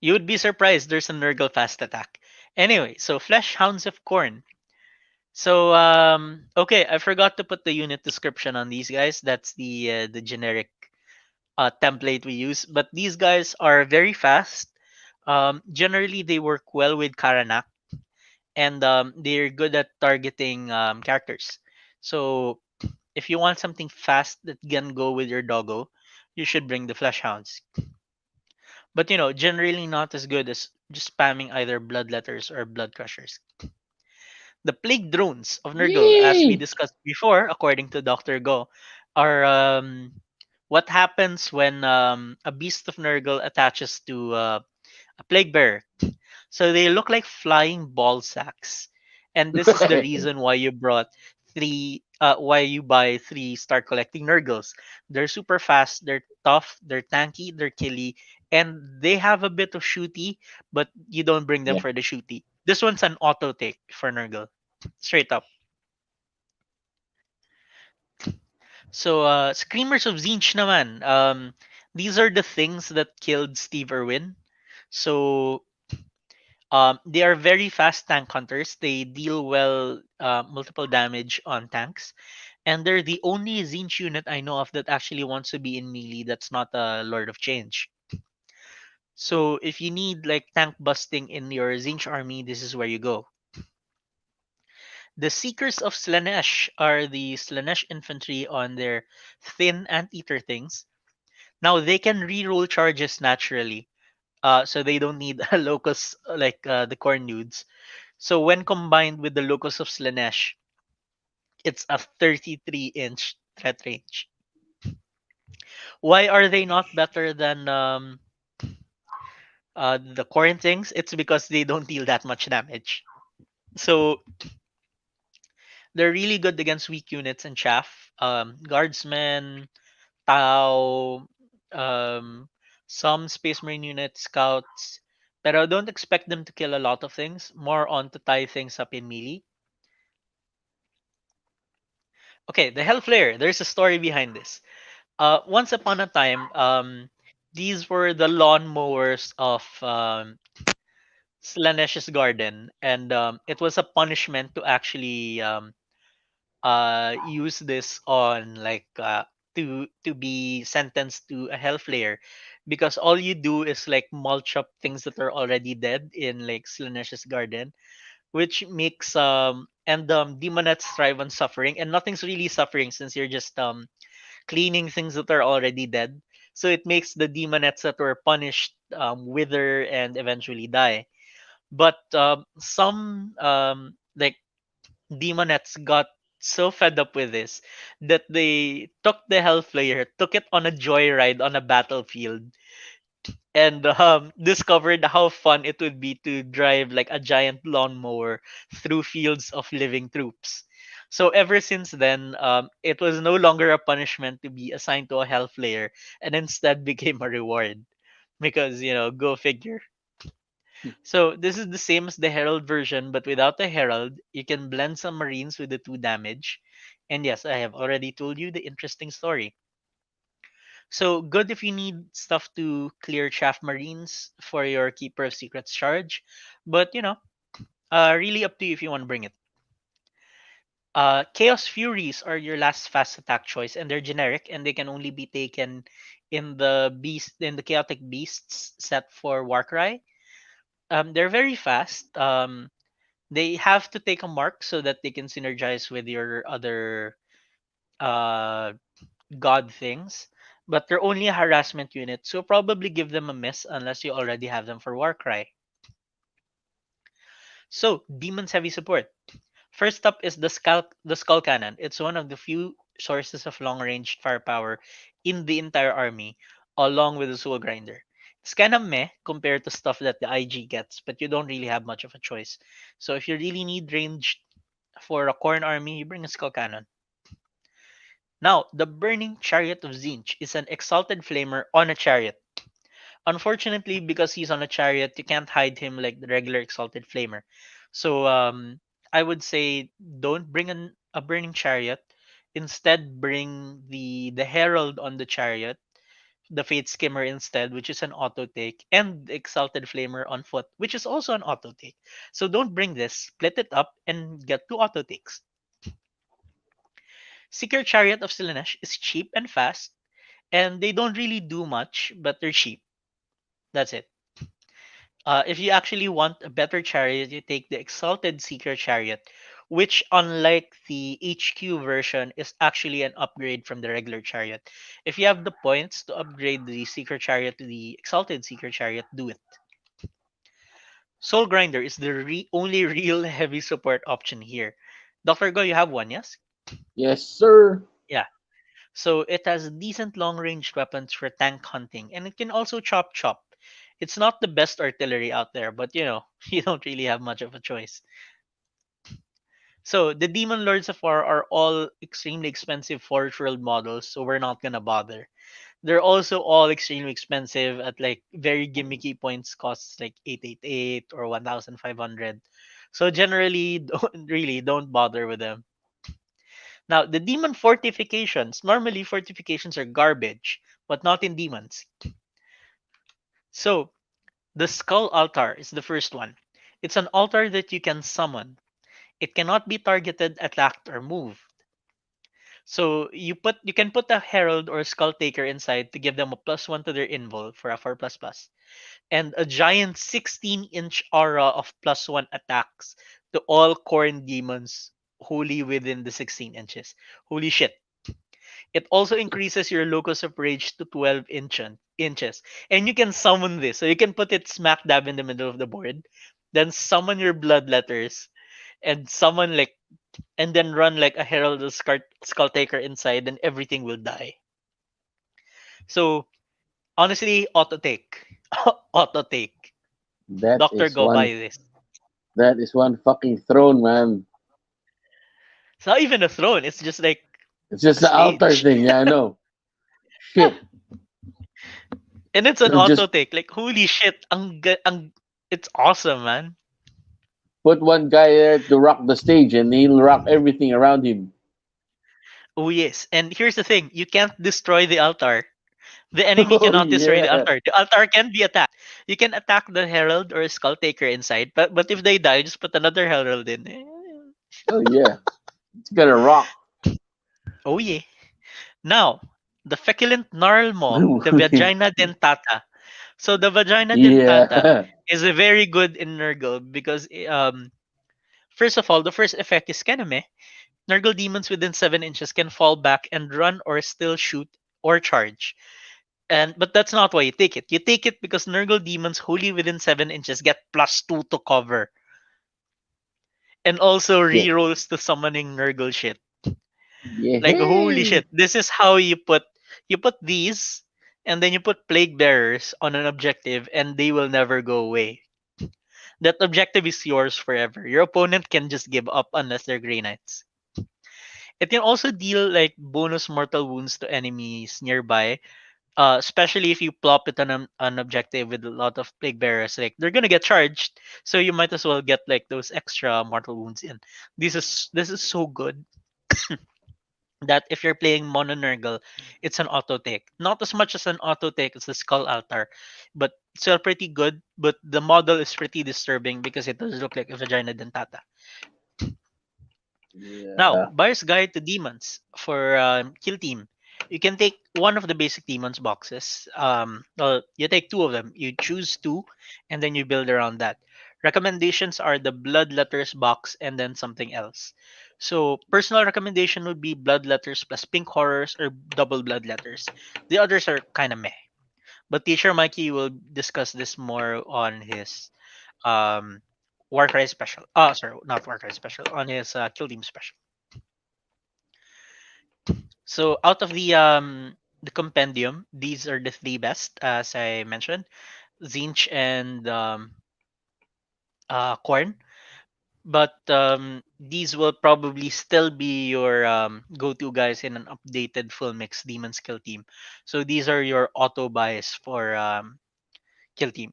You would be surprised there's a Nurgle Fast Attack. Anyway, so Flesh Hounds of Corn. So okay, I forgot to put the unit description on these guys. That's the generic template we use. But these guys are very fast. Generally, they work well with Karanak, and they're good at targeting characters. So if you want something fast that can go with your doggo, you should bring the Flesh Hounds. But generally not as good as just spamming either blood letters or blood crushers. The plague drones of Nurgle, as we Yay! discussed before, according to Dr. Go, are what happens when a beast of Nurgle attaches to a plague bearer. So they look like flying ball sacks. And this is the reason why you brought why you buy three, start collecting Nurgles. They're super fast, they're tough, they're tanky, they're killy, and they have a bit of shooty, but you don't bring them Yeah. for the shooty. This one's an auto take for Nurgle. Straight up. So Screamers of Zinch naman. These are the things that killed Steve Irwin. So they are very fast tank hunters. They deal well multiple damage on tanks, and they're the only Zinch unit I know of that actually wants to be in melee. That's not a Lord of Change. So if you need like tank busting in your Zinch army, this is where you go. The Seekers of Slanesh are the Slanesh infantry on their thin anteater things. Now they can reroll charges naturally, so they don't need a locus like the corn nudes. So when combined with the locus of Slanesh, it's a 33-inch threat range. Why are they not better than the corn things? It's because they don't deal that much damage. So they're really good against weak units and chaff. Guardsmen, Tau, um, some Space Marine units, scouts. But I don't expect them to kill a lot of things. More on to tie things up in melee. Okay, the Hellflare. There's a story behind this. Once upon a time, these were the lawnmowers of Slanesh's garden, and it was a punishment to actually use this on like to be sentenced to a hellflare, because all you do is like mulch up things that are already dead in like Slanesh's garden, which makes and demonettes thrive on suffering, and nothing's really suffering since you're just cleaning things that are already dead. So it makes the demonettes that were punished wither and eventually die. But some like demonettes got so fed up with this that they took the Hellflayer, took it on a joyride on a battlefield, and discovered how fun it would be to drive like a giant lawnmower through fields of living troops. So ever since then, it was no longer a punishment to be assigned to a Hellflayer, and instead became a reward. Because, go figure. So this is the same as the Herald version, but without the Herald, you can blend some Marines with the 2 damage. And yes, I have already told you the interesting story. So good if you need stuff to clear chaff Marines for your Keeper of Secrets charge, but really up to you if you want to bring it. Chaos Furies are your last fast attack choice, and they're generic, and they can only be taken in the Chaotic Beasts set for Warcry. They're very fast. They have to take a mark so that they can synergize with your other uh, god things. But they're only a harassment unit, so probably give them a miss unless you already have them for Warcry. So, Demon's Heavy Support. First up is the Skull Cannon. It's one of the few sources of long-range firepower in the entire army, along with the Soul Grinder. It's kind of meh compared to stuff that the IG gets, but you don't really have much of a choice. So if you really need range for a corn army, you bring a Skull Cannon. Now, the Burning Chariot of Zinch is an exalted flamer on a chariot. Unfortunately, because he's on a chariot, you can't hide him like the regular exalted flamer. So I would say don't bring a burning chariot. Instead, bring the herald on the chariot, the fate skimmer instead, which is an auto take, and the exalted flamer on foot, which is also an auto take. So don't bring this. Split it up and get 2 auto takes. Seeker Chariot of Selenesh is cheap and fast, and they don't really do much, but they're cheap. That's it. If you actually want a better chariot, you take the Exalted Seeker Chariot, which, unlike the HQ version, is actually an upgrade from the regular chariot. If you have the points to upgrade the Seeker Chariot to the Exalted Seeker Chariot, do it. Soul Grinder is the only real heavy support option here. Dr. Go, you have one, yes? Yes, sir. Yeah. So it has decent long range weapons for tank hunting, and it can also chop chop. It's not the best artillery out there, but you don't really have much of a choice. So the Demon Lords of War are all extremely expensive Forge World models, so we're not gonna bother. They're also all extremely expensive at like very gimmicky points, costs like 888 or 1,500. So generally, don't bother with them. Now, the demon fortifications. Normally, fortifications are garbage, but not in demons. So, the Skull Altar is the first one. It's an altar that you can summon. It cannot be targeted, attacked, or moved. So you can put a Herald or Skull Taker inside to give them a +1 to their invul for a 4++, and a giant 16-inch aura of +1 attacks to all Corn demons. wholly within the 16 inches. Holy shit. It also increases your locus of rage to 12 inches. And you can summon this. So you can put it smack dab in the middle of the board, then summon your blood letters, and summon like, and then run like a Herald of Skull Taker inside, and everything will die. So honestly, auto take. Auto take. That Doctor, is go buy one. this. That is one fucking throne, man. It's not even a throne, it's just like It's a just the altar stage. thing. Yeah, I know. Yeah. Shit. And it's an You auto just take. Like holy shit, it's awesome, man. put one guy there to rock the stage, and he'll rock everything around him. Oh yes. And here's the thing, you can't destroy the altar. The enemy Oh cannot destroy the yeah. altar. The altar can be attacked. You can attack the herald or skull taker inside, but if they die, just put another herald in. Oh yeah. It's gonna rock. Oh yeah. Now, the feculent gnarl maw, the vagina dentata. So the vagina dentata Yeah. is a very good in Nurgle because first of all, the first effect is kind of meh. Nurgle demons within 7 inches can fall back and run or still shoot or charge. And but that's not why you take it. You take it because Nurgle demons wholly within 7 inches get +2 to cover, and also Shit. rerolls to summoning Nurgle shit. Like holy Yeah. shit, this is how you put these, and then you put plague bearers on an objective, and they will never go away. That objective is yours forever. Your opponent can just give up unless they're Grey Knights. It can also deal like bonus mortal wounds to enemies nearby, especially if you plop it on an objective with a lot of plague bearers. Like they're gonna get charged, so you might as well get like those extra mortal wounds in. This is so good that if you're playing mono Nurgle, it's an auto take. Not as much as an auto take as the Skull Altar, but still pretty good. But the model is pretty disturbing because it does look like a vagina dentata. Now, Yeah. Buyer's Guide to Demons for Kill Team. You can take one of the basic demons boxes. Well, you take two of them. You choose two, and then you build around that. Recommendations are the Blood Letters box and then something else. So, personal recommendation would be Blood Letters plus Pink Horrors or Double Blood Letters. The others are kind of meh. But Teacher Mikey will discuss this more on his um, Warcry special. Sorry, not Warcry special. On his Kill Team special. So out of the compendium, these are the three best, as I mentioned, Zinch and Corn. But these will probably still be your go-to guys in an updated full mix demon skill team. So these are your auto buys for kill team.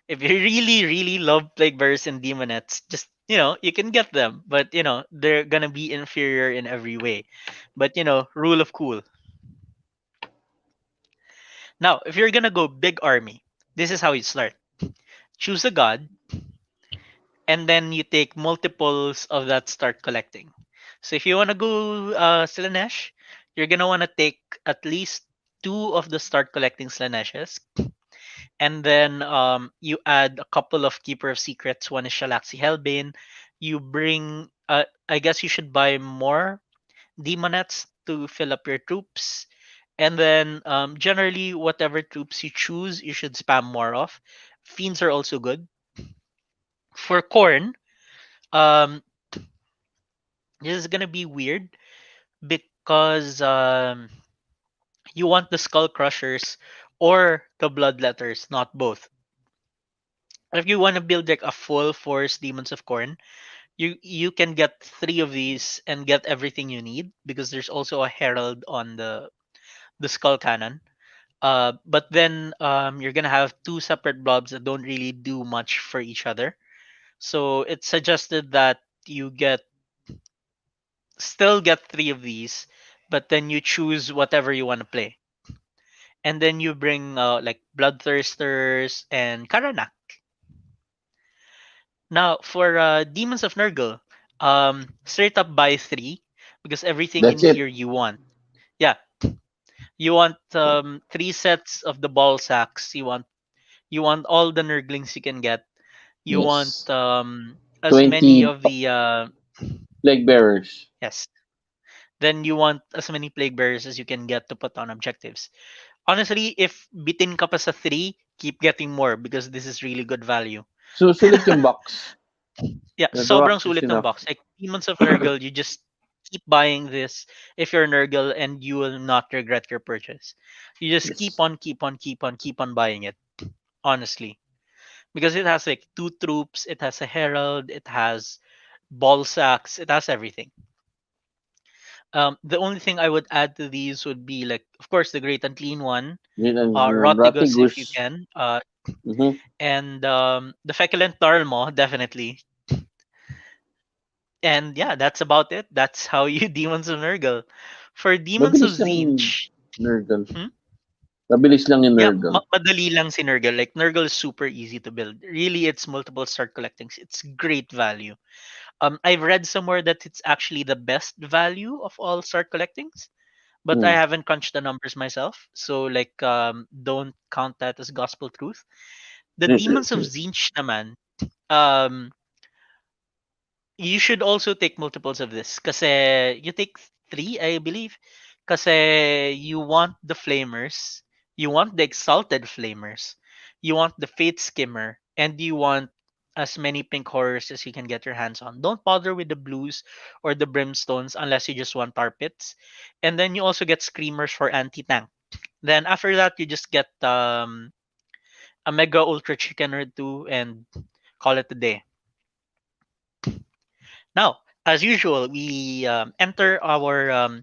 If you really, really love Plague Bearers and Demonettes, just you can get them, but they're gonna be inferior in every way. But rule of cool. Now, if you're gonna go big army, this is how you start. Choose a god, and then you take multiples of that, start collecting. So if you wanna go Slanesh, you're gonna wanna take at least two of the start collecting Slaneshes, and then you add a couple of Keeper of Secrets. One is Shalaxi Hellbane. You bring, I guess you should buy more Demonettes to fill up your troops. And then generally, whatever troops you choose, you should spam more of. Fiends are also good. For Corn, um, this is gonna be weird because you want the Skull Crushers or the Bloodletters, not both. If you want to build like a full force Demons of Corn, you can get three of these and get everything you need because there's also a Herald on the Skull Cannon. But then you're gonna have two separate blobs that don't really do much for each other. So it's suggested that you still get three of these, but then you choose whatever you want to play, and then you bring like Bloodthirsters and Karanak. Now for Demons of Nurgle, straight up buy three because everything in That's here it. you want. Yeah, you want three sets of the ball sacks. You want all the Nurglings you can get. You want Yes. as many 20. of the Plague bearers. Yes. Then you want as many plague bearers as you can get to put on objectives. Honestly, if bitin ka pa sa 3, keep getting more because this is really good value. So, sulit yung box. Yeah, The sobrang box is sulit ng enough. box. Like Demons of Nurgle, you just keep buying this if you're Nurgle and you will not regret your purchase. You just keep Yes. on, keep on, keep on, keep on buying it. Honestly, because it has like 2 troops, it has a herald, it has ball sacks, it has everything. The only thing I would add to these would be like, of course, the Great and Clean one, Yun ang Rotigus if you Ratigus. can, Mm-hmm. and the Feculent Tarlmo definitely. And yeah, that's about it. That's how you Demons of Nurgle. For Demons of Mabilis lang yung Zinch, Nurgle. hmm? Mabilis lang yung Yeah, Nurgle. madali lang si Nurgle. Like Nurgle is super easy to build. Really, it's multiple start collecting. It's great value. I've read somewhere that it's actually the best value of all start collectings, but I Hmm. haven't crunched the numbers myself. So like, don't count that as gospel truth. The Demons of Zinch naman, um, you should also take multiples of this. Kasi you take 3, I believe. Kasi you want the flamers, you want the exalted flamers, you want the fate skimmer, and you want as many pink horrors as you can get your hands on. Don't bother with the blues or the brimstones unless you just want tar pits. And then you also get screamers for anti-tank. Then after that you just get a mega ultra chicken or two and call it a day. Now, as usual, we enter our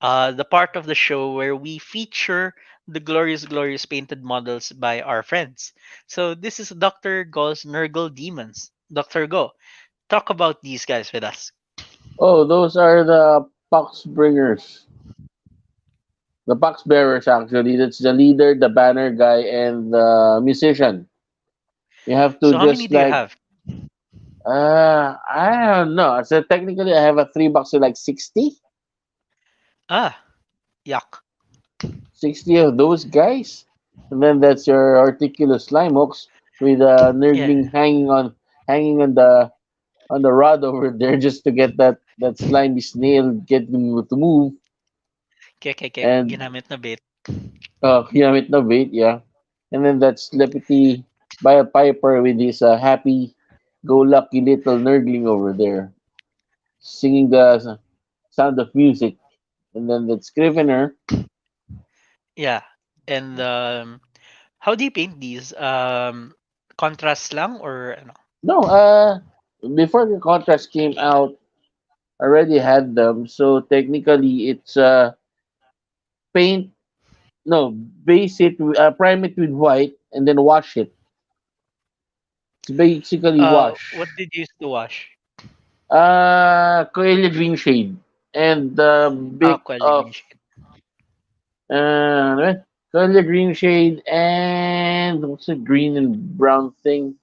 the part of the show where we feature the glorious, glorious painted models by our friends. So this is Dr. Go's Nurgle Demons. Dr. Go, talk about these guys with us. Oh, those are the Pox bringers. The Pox bearers, actually. That's the leader, the banner guy, and the musician. You have to So how many just do you like, have? I don't know. So technically, I have a 3 box of like 60. Ah, yuck. 60 of those guys. And then that's your articulate slime hooks with Yeah. nerdling hanging on the rod over there just to get that slimy snail get him to move. Kek, And ginamit na bait. Kinamit na bait, yeah. And then that's Lepity by a Piper with his happy go lucky little nerdling over there singing the sound of music. And then that's Scrivener. Yeah. And how do you paint these? Contrast lang or ano? No, before the contrast came out, I already had them. So technically, it's paint. No, base it, prime it with white, and then wash it. It's basically What wash. did you use to wash? Coelho green shade and a bit Quality of green shade. uh, Coelho green shade and what's the green and brown thing?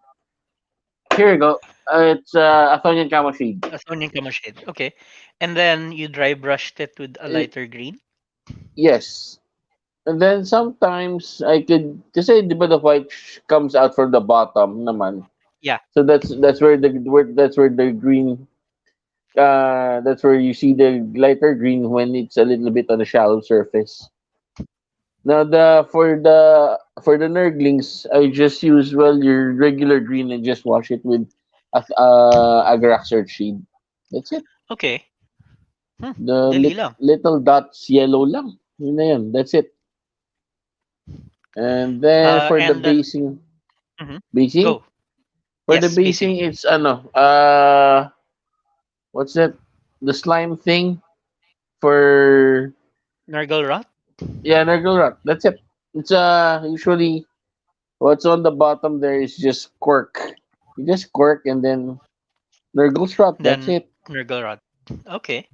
Here you go. It's Athonian camo shade. Onion camo shade. Okay. And then you dry brushed it with a Eh, lighter green. yes. And then sometimes I could kasi di ba the white comes out from the bottom naman. Yeah. So that's where the green that's where you see the lighter green when it's a little bit on the shallow surface. Now the nurglings I just use your regular green and just wash it with Agraxer shade. That's it. Okay. The Dali lang. little dots yellow lang. Yun na yun. That's it. And then for the And then mhm. basing Go. for the Yes, basing. basing it's what's that? The slime thing for Nurgle rot. yeah, Nurgle Rock. That's it. It's usually what's on the bottom there is just quirk. You just quirk and then Nurgle Rot. That's Then it. Nurgle rot. Okay.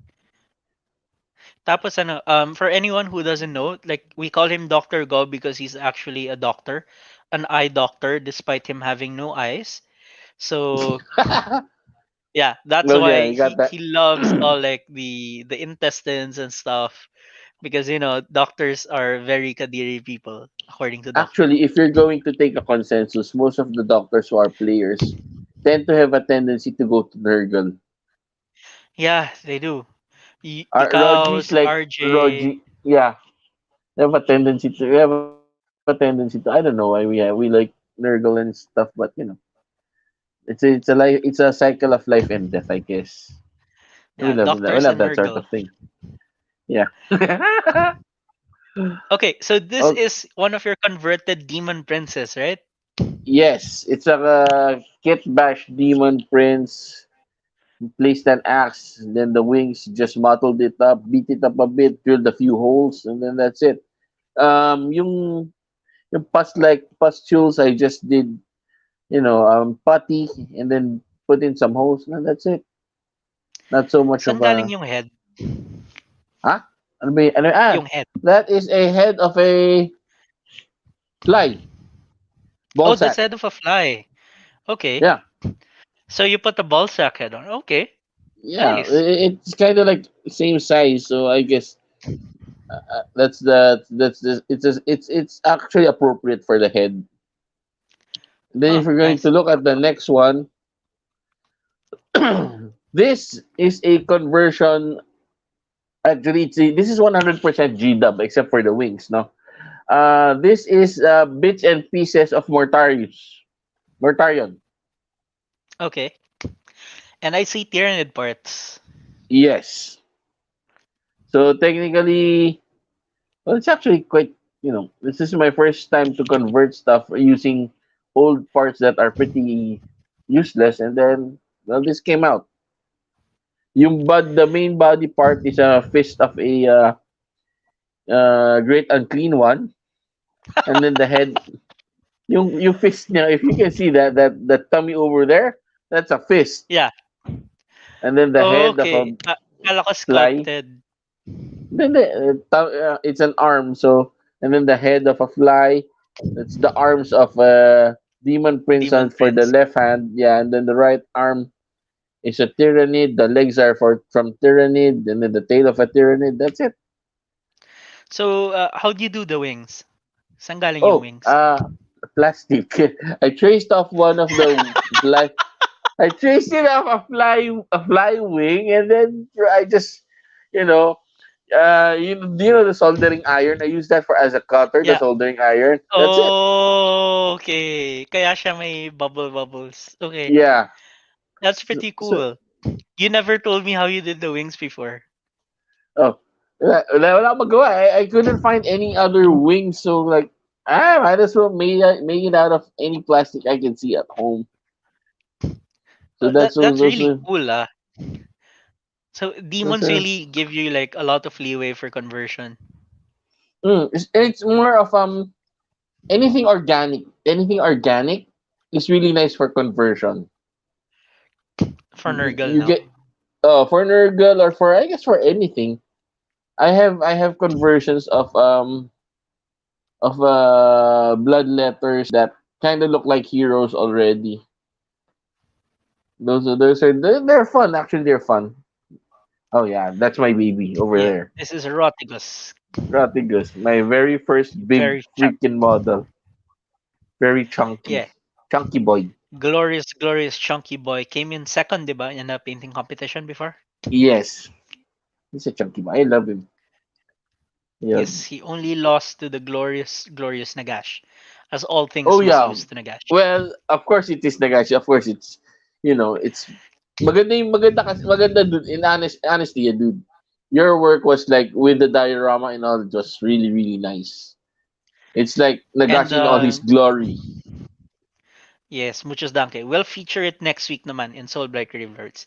Tapos ano, for anyone who doesn't know, like we call him Dr. Go because he's actually a doctor, an eye doctor, despite him having no eyes. So yeah, that's Well, yeah, why you got that. he loves all like the intestines and stuff because doctors are very kadiri people according to Doctor Actually, Go. if you're going to take a consensus, most of the doctors who are players tend to have a tendency to go to Nurgle. Yeah, they do. Rogi's Ikaws, like RJ. Rogi. Yeah, they have a tendency to. We have a tendency to. I don't know why we like Nurgle and stuff, but it's a cycle of life and death, I guess. Yeah, We'll doctors have and that sort of Nurgle. thing. Yeah. Okay, so this Oh, is one of your converted demon princes, right? yes, it's a Kit Bash Demon Prince. Placed an axe, and then the wings just mottled it up, beat it up a bit, drilled a few holes, and then that's it. Yung like pustules, I just did, putty, and then put in some holes, and that's it. Not so much Saan of galing a, yung head? huh? Ano ba, Yung head. that is a head of a fly, ball Oh, that's sack. head of a fly. Okay. Yeah, So you put the ball sack head on. Okay. yeah, Nice. it's kind of like same size, so I guess it's actually appropriate for the head. Then Oh, if we're going to nice. look at the next one, this is a conversion. Actually, this is 100% G dub except for the wings. No, this is bits and pieces of Mortarion. Okay. And I see Tyranid parts. Yes. So technically, well, it's actually quite. This is my first time to convert stuff using old parts that are pretty useless, and then well, this came out. The main body part is a fist of a great unclean one, and then the head, yung fist niya, if you can see that tummy over there, that's a fist, Yeah. and then the head of a Okay. Akala ko fly, sculpted. then it's an arm, so and then the head of a fly, that's the arms of a demon prince Demon on for the prince. left hand, yeah, and then the right arm is a tyrannid, the legs are from tyrannid, and then the tail of a tyrannid, that's it. So, how do you do the wings? Saan galing yung Oh, wings? plastic. I traced off one of the fly. I traced it off a fly wing, and then I just, you know, the soldering iron. I use that for as a cutter. The Yeah. soldering iron. That's it. Okay. Kaya siya may bubbles. Okay. Yeah. That's So, pretty so cool. You never told me how you did the wings before. oh, wala akong magawa. I couldn't find any other wing, so like, might as well make it out of any plastic I can see at home. So That's those really are, cool, ah. So those demons are really give you like a lot of leeway for conversion it's more of anything organic is really nice for conversion. for Nurgle, You no? get for Nurgle or for I guess for anything. I have conversions of blood letters that kind of look like heroes already. They're fun, actually they're fun. Oh yeah, that's my baby over Yeah. there. This is Rotigus. Ratigus, my very first big Very freaking chunky. model. Very Yeah. chunky. Chunky boy. Glorious chunky boy. Came in second, diba? In a painting competition before. Yes. He's a chunky boy. I love him. Yeah. Yes, he only lost to the glorious Nagash. As all Oh things must yeah. lose to Nagash. Well, of course it is Nagashi. Of course it's maganda dude. In honesty, yeah, dude. Your work was like with the diorama and all, it was really really nice. It's like And Nagashi in all his glory. yes, muchos danke. We'll feature it next week naman in Soul Black Reverts.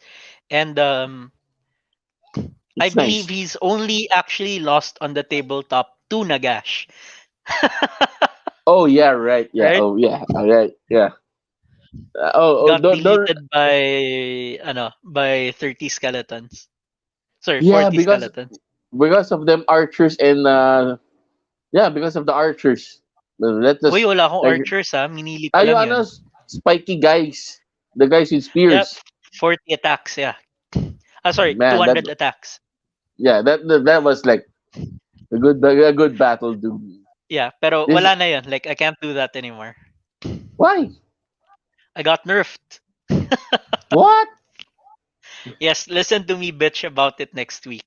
And I It's believe nice. he's only actually lost on the tabletop to Nagash. Oh yeah, right. Yeah. Right? Oh yeah. All right. Yeah. Got Don't. deleted by 30 skeletons. Sorry, Yeah, 40 because skeletons. of them archers and yeah, because of the archers. Let Uy, us wala akong like archers ha. Minili ko lang yung yun. spiky guys, the guys with Yep, spears. 40 attacks, yeah. Sorry, Man, 200 attacks. that was like a good battle, dude. Yeah, pero This wala na yun. Like, I can't do that anymore. why? I got nerfed. What? Yes, listen to me bitch about it next week.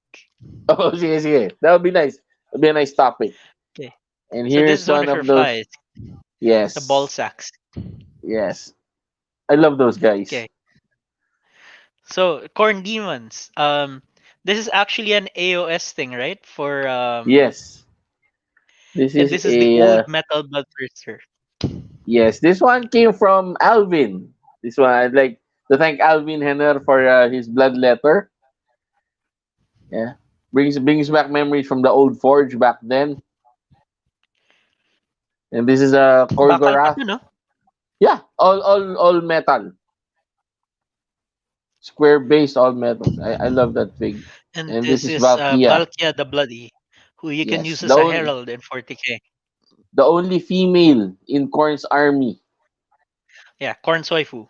Oh, sige, sige. That would be nice. That'd be a nice topic. Okay. And So this here's is one one of your of those. fights, the ball Yes, sacks. yes. I love those guys. Okay. So corn demons. This is actually an AOS thing, right? For Yes, this and is this is the a old metal bloodthirster. yes. This one came from Alvin. This one I'd like to thank Alvin Henner for his blood letter. Yeah, brings back memories from the old forge back then. And this is a Bakal pa Korgorath. to, no? Yeah, all metal, square base, all metals. I love that fig. And And this this is is Valkia. Valkia the Bloody, who you can Yes, use as a herald in 40k. the only female in Korn's army. Yeah, Corn's waifu.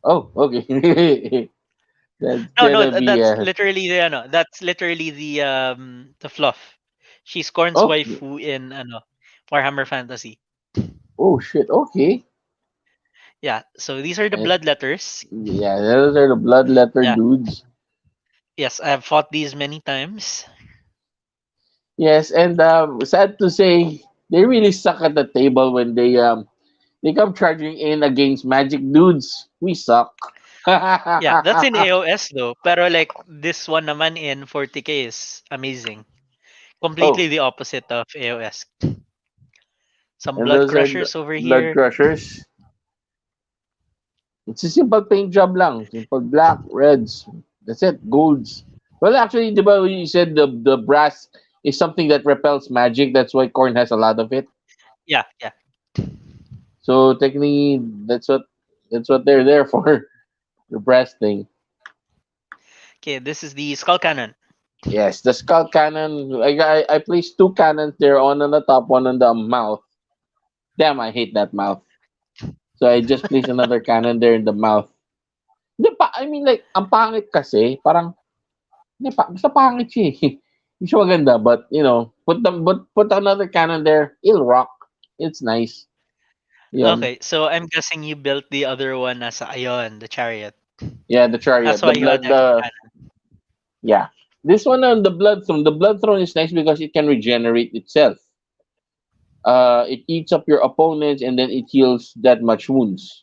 Oh, okay. That's No, no, gonna be that's literally the fluff. She's Corn's oh waifu in Warhammer Fantasy. oh shit. Okay. Yeah, so these are the And blood letters. yeah, those are the bloodletter Yeah, dudes. yes, I've fought these many times. Yes, and sad to say, they really suck at the table when they come charging in against magic dudes. We suck. Yeah, that's in AOS though. Pero like this one naman in 40k is amazing. Completely Oh, the opposite of AOS. Some and blood those are the crushers over blood here. crushers. It's a simple paint job lang. Simple black, reds. That's it. Golds. Well, actually, di ba you said the brass is something that repels magic. That's why corn has a lot of it. Yeah, yeah. So technically, that's what they're there for. The brass thing. Okay, this is the skull cannon. Yes, the skull cannon. I placed two cannons there, one on the top, one on the mouth. Damn, I hate that mouth. So I just placed another cannon there in the mouth. Di pa, I mean like, ang pangit kasi, parang, di pa, basta pangit siya eh. Hindi siya maganda, but put another cannon there, it'll rock. It's nice. Yun. Okay, so I'm guessing you built the other one as a Ion, the chariot. Yeah, the That's chariot, the why you had blood, extra the cannon. yeah. This one on the blood throne. The blood throne is nice because it can regenerate itself. It eats up your opponents and then it heals that much wounds.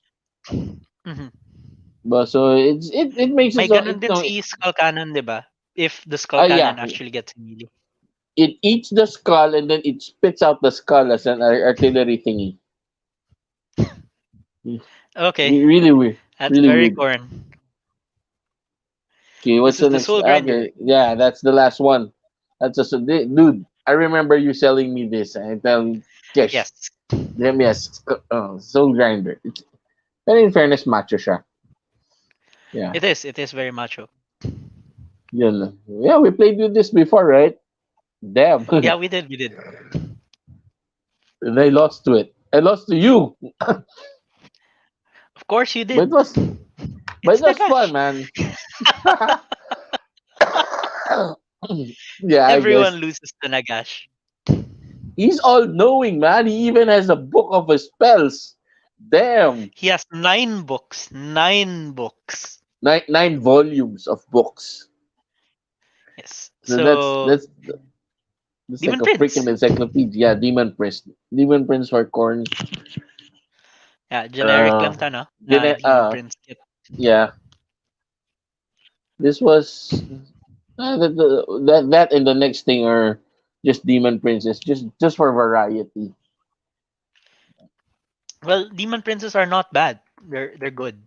Hmm. But so it makes May its own. ganun din si skull cannon, di ba? If the skull Yeah, cannon actually gets melee. it eats the skull and then it spits out the skull as an artillery thingy. Okay, Really weird. that's Really very weird. corn. Okay, This what's is the the next? soul grinder. Okay, yeah, that's the last one. That's just dude. I remember you selling me this. I tell you, Kesh, Yes, yes, Soul Grinder. Pero in fairness, macho siya. Yeah, it is. It is very macho. yun. Yeah, we played with this before, right? Damn. Yeah, we did. We did. And I lost to it. I lost to you. Of course, you But it did. was, but It's it was fun, Nagash. man. Yeah, I Everyone guess. loses to Nagash. He's all knowing, man. He even has a book of his spells. Damn. He has 9 books. 9 books. Nine volumes of books. Yes. So So that's like Demon a freaking Prince. encyclopedia. Yeah, Demon Prince. Demon Prince for corn. Yeah, generic Uh, lang to, no? Na gonna, Demon Prince kit. yeah. This was that and the next thing are just Demon Princess, just for variety. Well, Demon Princes are not bad. They're good.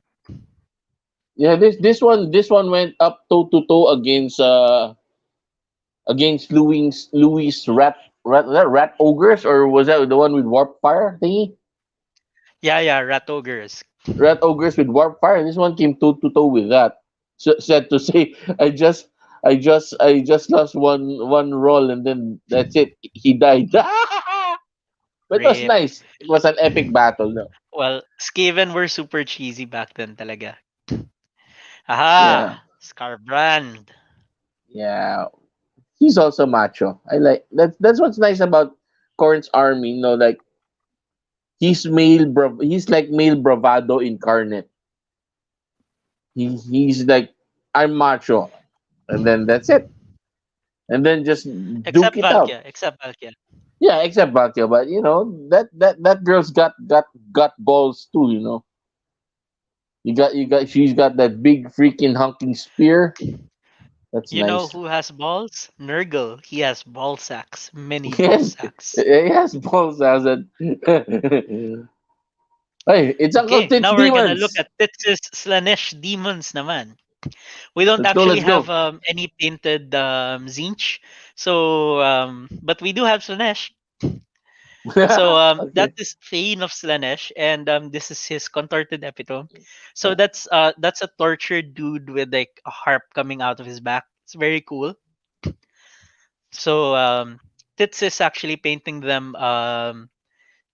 Yeah, this one went up toe to toe against Louis rat ogres, or was that the one with warp fire thingy? Yeah, yeah, Rat Ogres. Rat ogres with warp fire. This one came toe to toe with that. So, sad to say, I just lost one roll and then that's it. He died. But it was Rip. nice. It was an epic battle. No? Well, Skaven were super cheesy back then talaga. Yeah, Aha! Scarbrand. yeah. He's also macho. I like that's what's nice about Korn's army. Like he's like male bravado incarnate. He's like. I'm macho, and then that's it. And then just duke Except it out. Valkia. Except Valkia. Yeah, except Batia, but that girl's got balls too. She's got that big freaking hunking spear. That's You know nice. who has balls? Nurgle. He has ball sacks. Many ball Yes, sacks. he has balls as it. Hey, it's Uncle Okay, Tits now we're gonna look Demons. at Tits's Slanesh demons naman. We don't Let's go. actually Let's have go. any painted Zinch, so but we do have Slanesh. So that Okay. is Fane of Slanesh, and this is his contorted epitome. So that's a tortured dude with like a harp coming out of his back. It's very cool. So Tits is actually painting them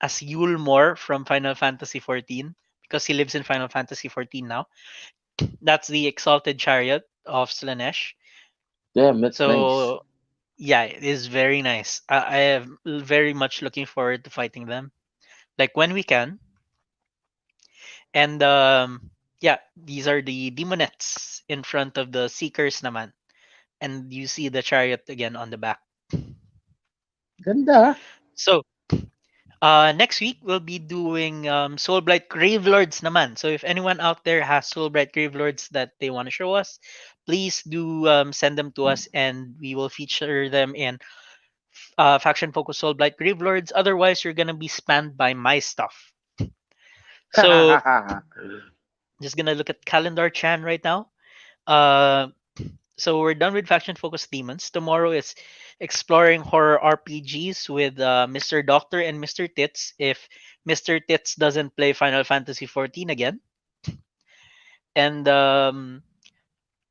as Yulmore from Final Fantasy 14 because he lives in Final Fantasy 14 now. That's the exalted chariot of Slanesh. Damn, that's nice. So yeah, it is very nice. I am very much looking forward to fighting them, like when we can. And yeah, these are the demonettes in front of the seekers naman. And you see the chariot again on the back. Ganda. So next week we'll be doing Soulblight Gravelords naman. So if anyone out there has Soulblight Gravelords that they want to show us, please do send them to us and we will feature them in faction focus Soulblight Gravelords. Otherwise, you're gonna be spammed by my stuff. So just gonna look at Calendar Chan right now. Uh, so we're done with faction focused demons. Tomorrow is exploring horror RPGs with Mr. Doctor and Mr. Tits. If Mr. Tits doesn't play Final Fantasy 14 again, and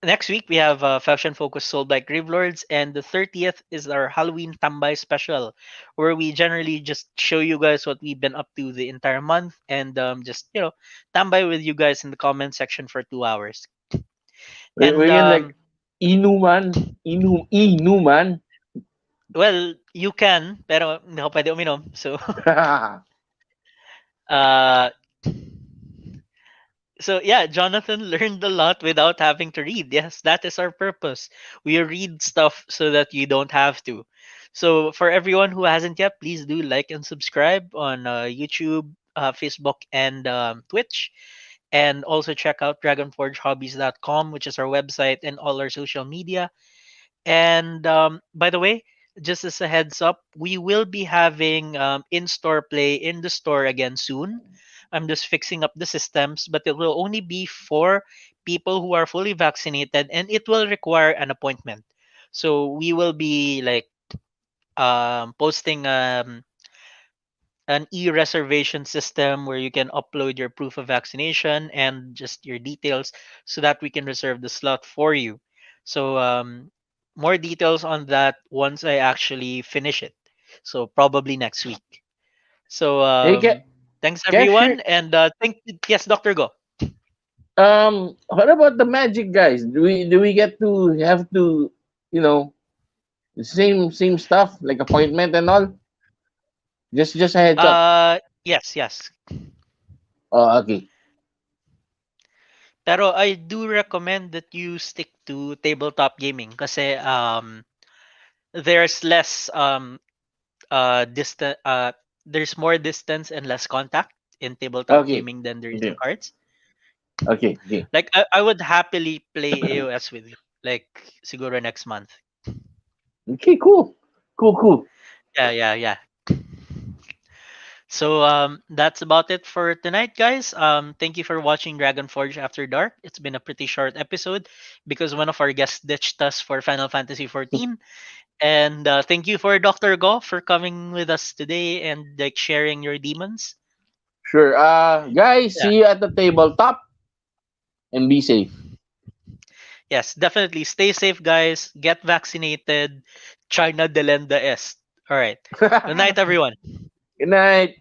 next week we have faction focused Soul Black Gravelords, and the 30th is our Halloween Tambay special, where we generally just show you guys what we've been up to the entire month, and just tambay with you guys in the comment section for 2 hours. And we can like inuman, inuman. well, you can, pero hindi ako pwede uminom. So, uh, so yeah, Jonathan learned a lot without having to read. Yes, that is our purpose. We read stuff so that you don't have to. So for everyone who hasn't yet, please do like and subscribe on YouTube, Facebook, and Twitch. And also check out dragonforgehobbies.com, which is our website and all our social media. And by the way, just as a heads up, we will be having in-store play in the store again soon. I'm just fixing up the systems, but it will only be for people who are fully vaccinated, and it will require an appointment. So we will be like posting an e-reservation system where you can upload your proof of vaccination and just your details so that we can reserve the slot for you. So more details on that once I actually finish it. So probably next week. So Hey, thanks cashier. everyone, and thank yes, Doctor Go. What about the magic guys? Do we get to have to, you know, same stuff like appointment and all? Just a heads up. Yes, yes. Oh, okay. Pero I do recommend that you stick to tabletop gaming kasi there's less distant there's more distance and less contact in tabletop Okay. gaming than there is in Okay. cards. Okay. Okay. Like I would happily play AOS with you. Like siguro next month. Okay. Cool. Cool. Cool. Yeah, yeah, yeah. So that's about it for tonight, guys. Thank you for watching Dragon Forge After Dark. It's been a pretty short episode because one of our guests ditched us for Final Fantasy 14. And thank you for Dr. Go for coming with us today and like sharing your demons. Sure. Guys, Yeah. see you at the tabletop and be safe. Yes, definitely. Stay safe, guys. Get vaccinated. China delenda est. All right. Good night, Good everyone. night.